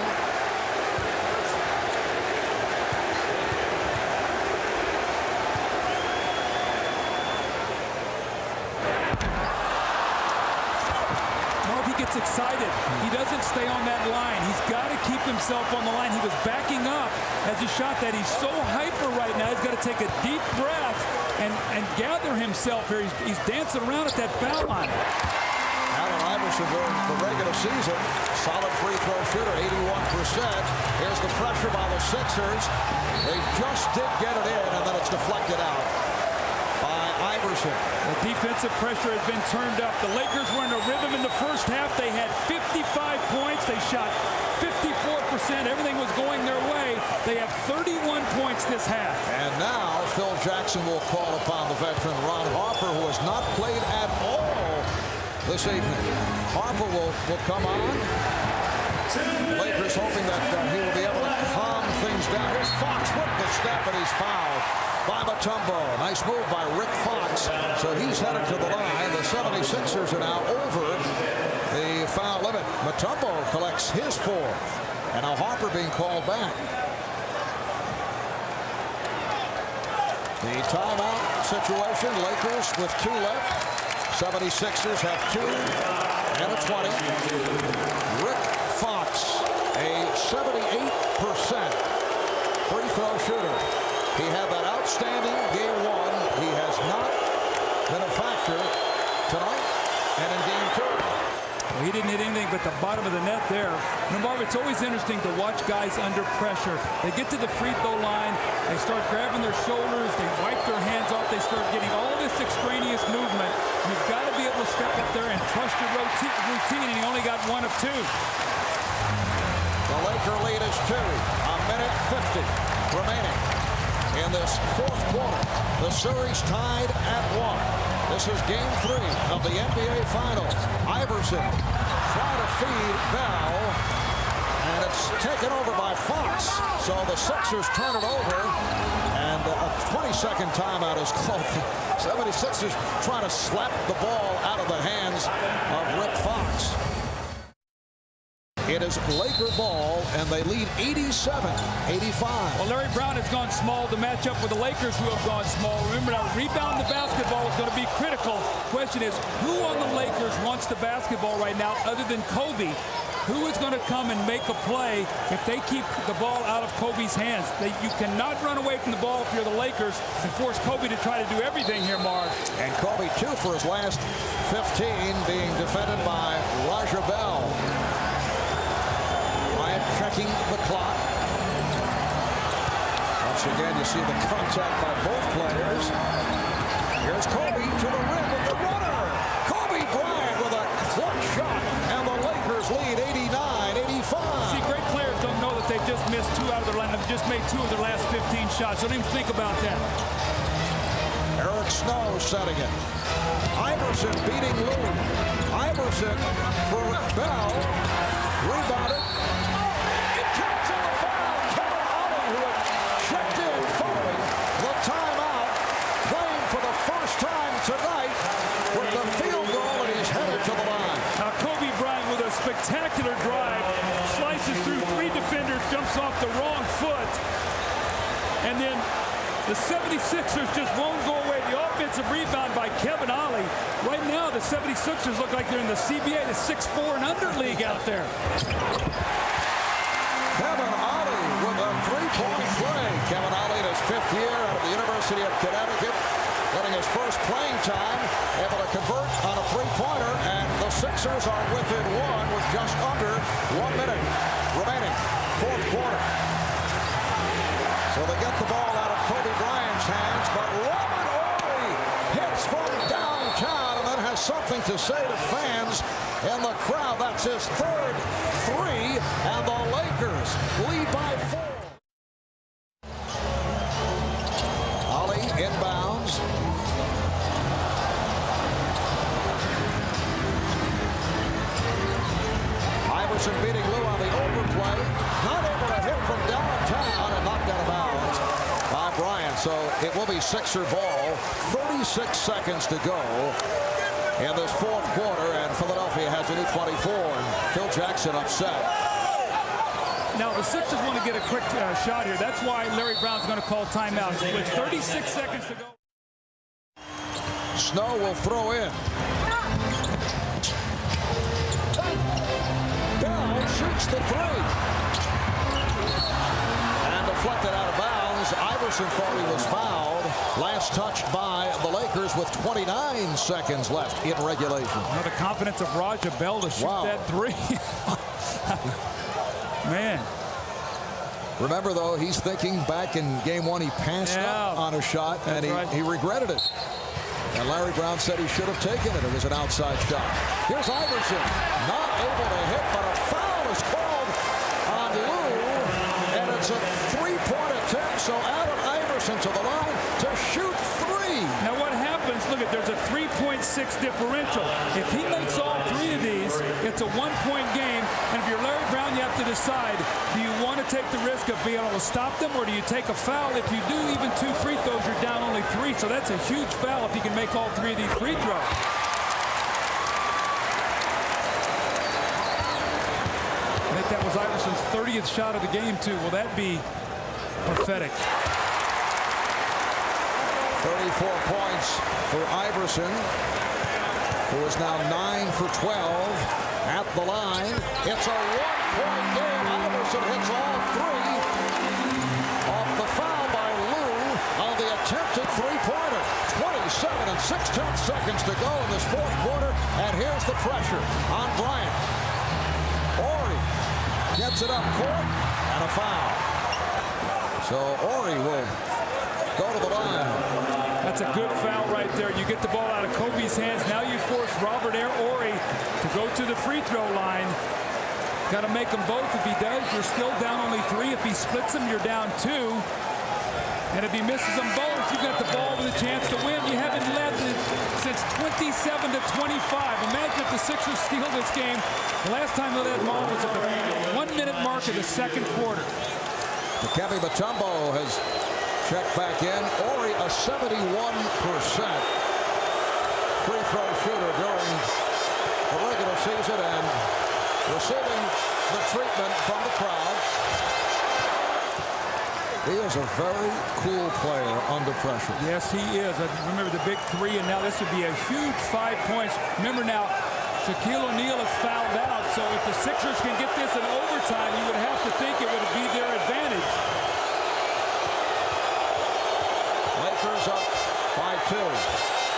Mark, he gets excited. He doesn't stay on that line. He's got to keep himself on the line. He was backing up as he shot that. He's so hyper right now. He's got to take a deep breath and gather himself here. He's dancing around at that foul line. Allen Iverson during the regular season, solid free throw shooter, 81%. Here's the pressure by the Sixers. They just did get it in, and then it's deflected out by Iverson. The defensive pressure has been turned up. The Lakers were in a rhythm in the first half. They had 55 points. They shot 54%. Everything was going their way. They have 31 points this half. And now Phil Jackson will call upon the veteran Ron Harper, who has not played at all this evening. Harper will come on. The Lakers hoping that he will be able to calm things down. Here's Fox with the step, and he's fouled by Mutombo. Nice move by Rick Fox. So he's headed to the line. The 76ers are now over the foul limit. Mutombo collects his 4th. And now Harper being called back. The timeout situation. Lakers with 2 left. 76ers have 2 and a 20. Rick Fox, a 78% free throw shooter. He had that outstanding game 1. He has not been a factor tonight and in game 2. Well, he didn't hit anything but the bottom of the net there. Now, Marv, it's always interesting to watch guys under pressure. They get to the free throw line. They start grabbing their shoulders. They wipe their hands off. They start getting all this extraneous movement. You've got to be able to step up there and trust your routine, and he only got 1 of 2. The Laker lead is 2. A minute 50 remaining in this fourth quarter. The series tied at 1. This is game 3 of the NBA Finals. Iverson trying to feed Bell, and it's taken over by Fox. So the Sixers turn it over, and a 20-second timeout is called. 76ers trying to slap the ball out of the hands of Rick Fox. It is Laker ball, and they lead 87-85. Well, Larry Brown has gone small to match up with the Lakers, who have gone small. Remember, now rebound the basketball is going to be critical. Question is, who on the Lakers wants the basketball right now other than Kobe? Who is going to come and make a play if they keep the ball out of Kobe's hands? You cannot run away from the ball if you're the Lakers and force Kobe to try to do everything here, Marv. And Kobe, 2 for his last 15, being defended by Raja Bell. Bryant checking the clock. Once again, you see the contact by both players. Here's Kobe to the rim with the runner. Kobe Bryant with a clutch shot, and the Lakers lead 89-85. See, great players don't know that they've just missed 2 out of their lineup, just made 2 of their last 15 shots. Don't even think about that. Eric Snow setting it. Iverson beating Lou. Iverson for Bell. Rebounded. It counts on the foul. Kevin Ollie, who had checked in following the timeout, playing for the first time tonight with the field goal, and he's headed to the line. Now, Kobe Bryant with a spectacular drive, slices through 3 defenders, jumps off the wrong foot, and then the 76ers just won't go away. The offensive rebound by Kevin Ollie. Right now, the 76ers look like they're in the CBA, the 6'4" and under league out there. Kevin Ollie with a 3-point play. Kevin Ollie in his 5th year out of the University of Connecticut, getting his first playing time, able to convert on a 3-pointer, and the Sixers are within 1 with just under 1 minute remaining. 4th quarter. So they get the ball out of Kobe Bryant's hands, but Robert Horry hits from downtown and then has something to say to fans in the crowd. That's his 3rd 3, and the Lakers lead by 4. Ollie inbounds. Iverson beating Lou on the overplay. Not able to hit from downtown and knocked out of bounds by Bryant. So it will be Sixer ball. 36 seconds to go in this 4th quarter, and Philadelphia has a new 24. And Phil Jackson upset. Now, the Sixers want to get a quick shot here. That's why Larry Brown's going to call timeout. With 36 seconds to go. Snow will throw in. Bell shoots the 3. And deflected out of bounds. Iverson thought he was fouled. Last touched by the Lakers with 29 seconds left in regulation. Now the confidence of Raja Bell to shoot that 3. Man. Remember, though, he's thinking back in game 1, he passed up on a shot, and he regretted it. And Larry Brown said he should have taken it. It was an outside shot. Here's Iverson. Not able to hit, but a foul is called on Lou. And it's a 3-point attempt. So Allen Iverson to the line to shoot 3. Now what happens, look at, there's a 3.6 differential. If he makes all 3 of these, it's a 1-point game. And if you're Larry Brown, you have to decide, do you want to take the risk of being able to stop them, or do you take a foul? If you do even 2 free throws, you're down only 3. So that's a huge foul if you can make all 3 of these free throws. I think that was Iverson's 30th shot of the game, too. Will that be prophetic? 34 points for Iverson, who is now 9 for 12 at the line. It's a 1-point game. Iverson hits all 3 off the foul by Lou on the attempted 3-pointer. 27 and 6/10 seconds to go in this 4th quarter, and here's the pressure on Bryant. Horry gets it up court, and a foul. So Horry will go to the line. That's a good foul right there. You get the ball out of Kobe's hands. Now you force Robert Horry to go to the free throw line. Got to make them both. If he does, you're still down only 3. If he splits them, you're down 2. And if he misses them both, you've got the ball with a chance to win. You haven't led since 27 to 25. Imagine if the Sixers steal this game. The last time they led Maul was at the 1-minute mark of the 2nd quarter. Dikembe Mutombo has check back in. Horry, a 71% free throw shooter during the regular season and receiving the treatment from the crowd. He is a very cool player under pressure. Yes, he is. I remember the big three, and now this would be a huge 5 points. Remember now, Shaquille O'Neal is fouled out, so if the Sixers can get this in overtime, you would have to think it would be their advantage. Lakers up by 2.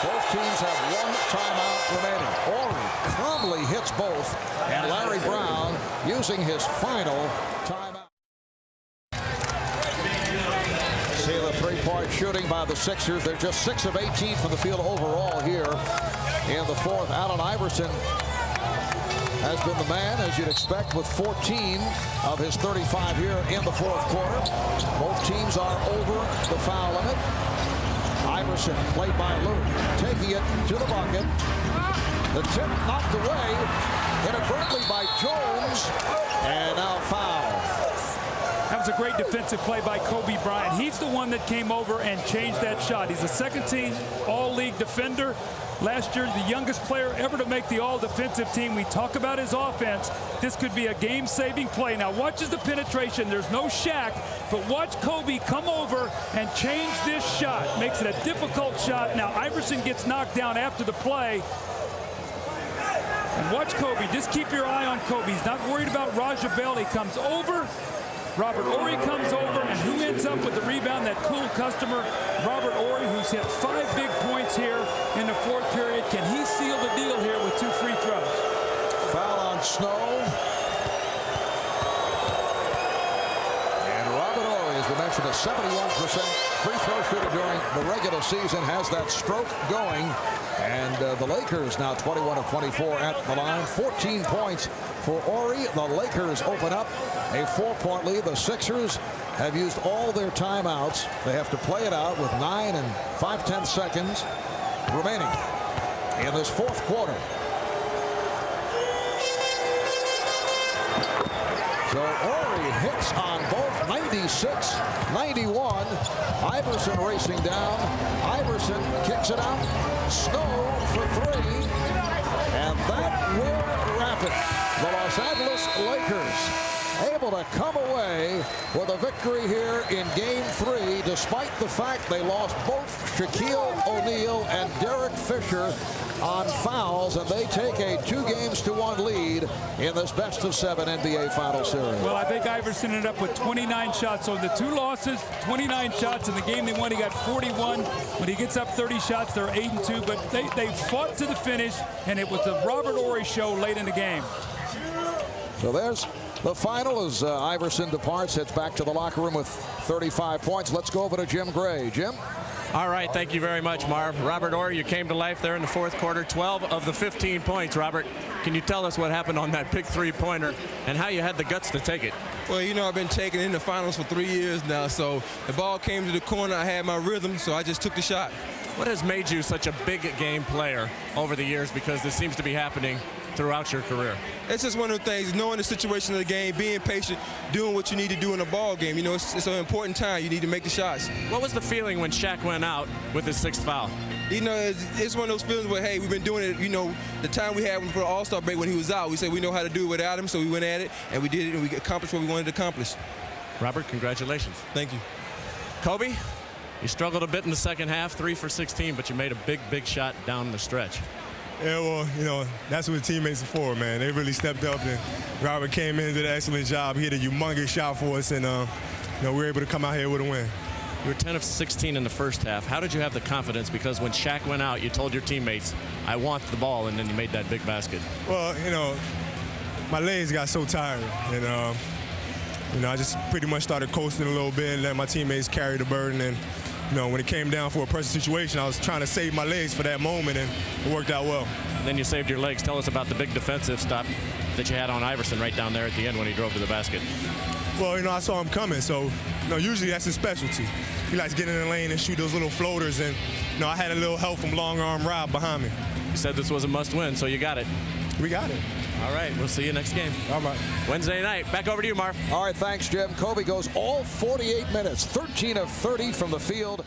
Both teams have 1 timeout remaining. Ollie calmly hits both, and Larry Brown using his final timeout. See the three-point shooting by the Sixers. They're just 6 of 18 from the field overall here in the fourth. Allen Iverson has been the man, as you'd expect, with 14 of his 35 here in the fourth quarter. Both teams are over the foul limit. Iverson, played by Lou, taking it to the bucket. The tip knocked away inadvertently by Jones, and now foul. That was a great defensive play by Kobe Bryant. He's the one that came over and changed that shot. He's a second-team all-league defender. Last year, the youngest player ever to make the all-defensive team. We talk about his offense. This could be a game-saving play. Now, watch the penetration. There's no Shaq, but watch Kobe come over and change this shot. Makes it a difficult shot. Now, Iverson gets knocked down after the play. And watch Kobe. Just keep your eye on Kobe. He's not worried about Raja Bell. He comes over. Robert Horry comes over, and who ends up with the rebound? That cool customer, Robert Horry, who's hit 5 big points here in the fourth period. Can he seal the deal here with 2 free throws? Foul on Snow. And Robert Horry, as we mentioned, a 71% free throw shooter during the regular season, has that stroke going. And the Lakers now 21 of 24 at the line. 14 points for Horry. The Lakers open up a 4-point lead. The Sixers have used all their timeouts. They have to play it out with 9 and 5/10 seconds remaining in this fourth quarter. So Horry hits on both 96, 91. Iverson racing down. Iverson kicks it out. Snow for 3. And that will wrap it. The Los Angeles Lakers able to come away with a victory here in Game 3, despite the fact they lost both Shaquille O'Neal and Derek Fisher on fouls, and they take a 2-1 lead in this best-of-7 NBA Final Series. Well, I think Iverson ended up with 29 shots. So the 2 losses, 29 shots. In the game they won, he got 41. When he gets up 30 shots, they're 8-2. But they fought to the finish, and it was the Robert Horry show late in the game. So there's the final as Iverson departs, heads back to the locker room with 35 points. Let's go over to Jim Gray. Jim? All right, thank you very much, Marv. Robert Horry, you came to life there in the fourth quarter. 12 of the 15 points. Robert, can you tell us what happened on that big three-pointer and how you had the guts to take it? Well, you know, I've been taking in the finals for 3 years now, so the ball came to the corner. I had my rhythm, so I just took the shot. What has made you such a big game player over the years, because this seems to be happening throughout your career? It's just one of the things, knowing the situation of the game, being patient, doing what you need to do in a ball game. You know, it's an important time. You need to make the shots. What was the feeling when Shaq went out with his 6th foul? You know, it's one of those feelings where, hey, we've been doing it, you know, the time we had for the All-Star break when he was out, we said we know how to do it without him, so we went at it, and we did it, and we accomplished what we wanted to accomplish. Robert, congratulations. Thank you. Kobe, you struggled a bit in the second half, 3 for 16, but you made a big shot down the stretch. Yeah, well, you know, that's what teammates are for, man. They really stepped up, and Robert came in, did an excellent job. He hit a humongous shot for us, and, you know, we were able to come out here with a win. You were 10 of 16 in the first half. How did you have the confidence? Because when Shaq went out, you told your teammates, I want the ball, and then you made that big basket. Well, you know, my legs got so tired, and, you know, I just pretty much started coasting a little bit and let my teammates carry the burden. And, you know, when it came down for a pressure situation, I was trying to save my legs for that moment, and it worked out well. And then you saved your legs. Tell us about the big defensive stop that you had on Iverson right down there at the end when he drove to the basket. Well, you know, I saw him coming, so, you know, usually that's his specialty. He likes getting in the lane and shoot those little floaters, and, you know, I had a little help from long arm Rob behind me. You said this was a must-win, so you got it. We got it. All right, we'll see you next game. All right. Wednesday night. Back over to you, Marv. All right, thanks, Jim. Kobe goes all 48 minutes, 13 of 30 from the field.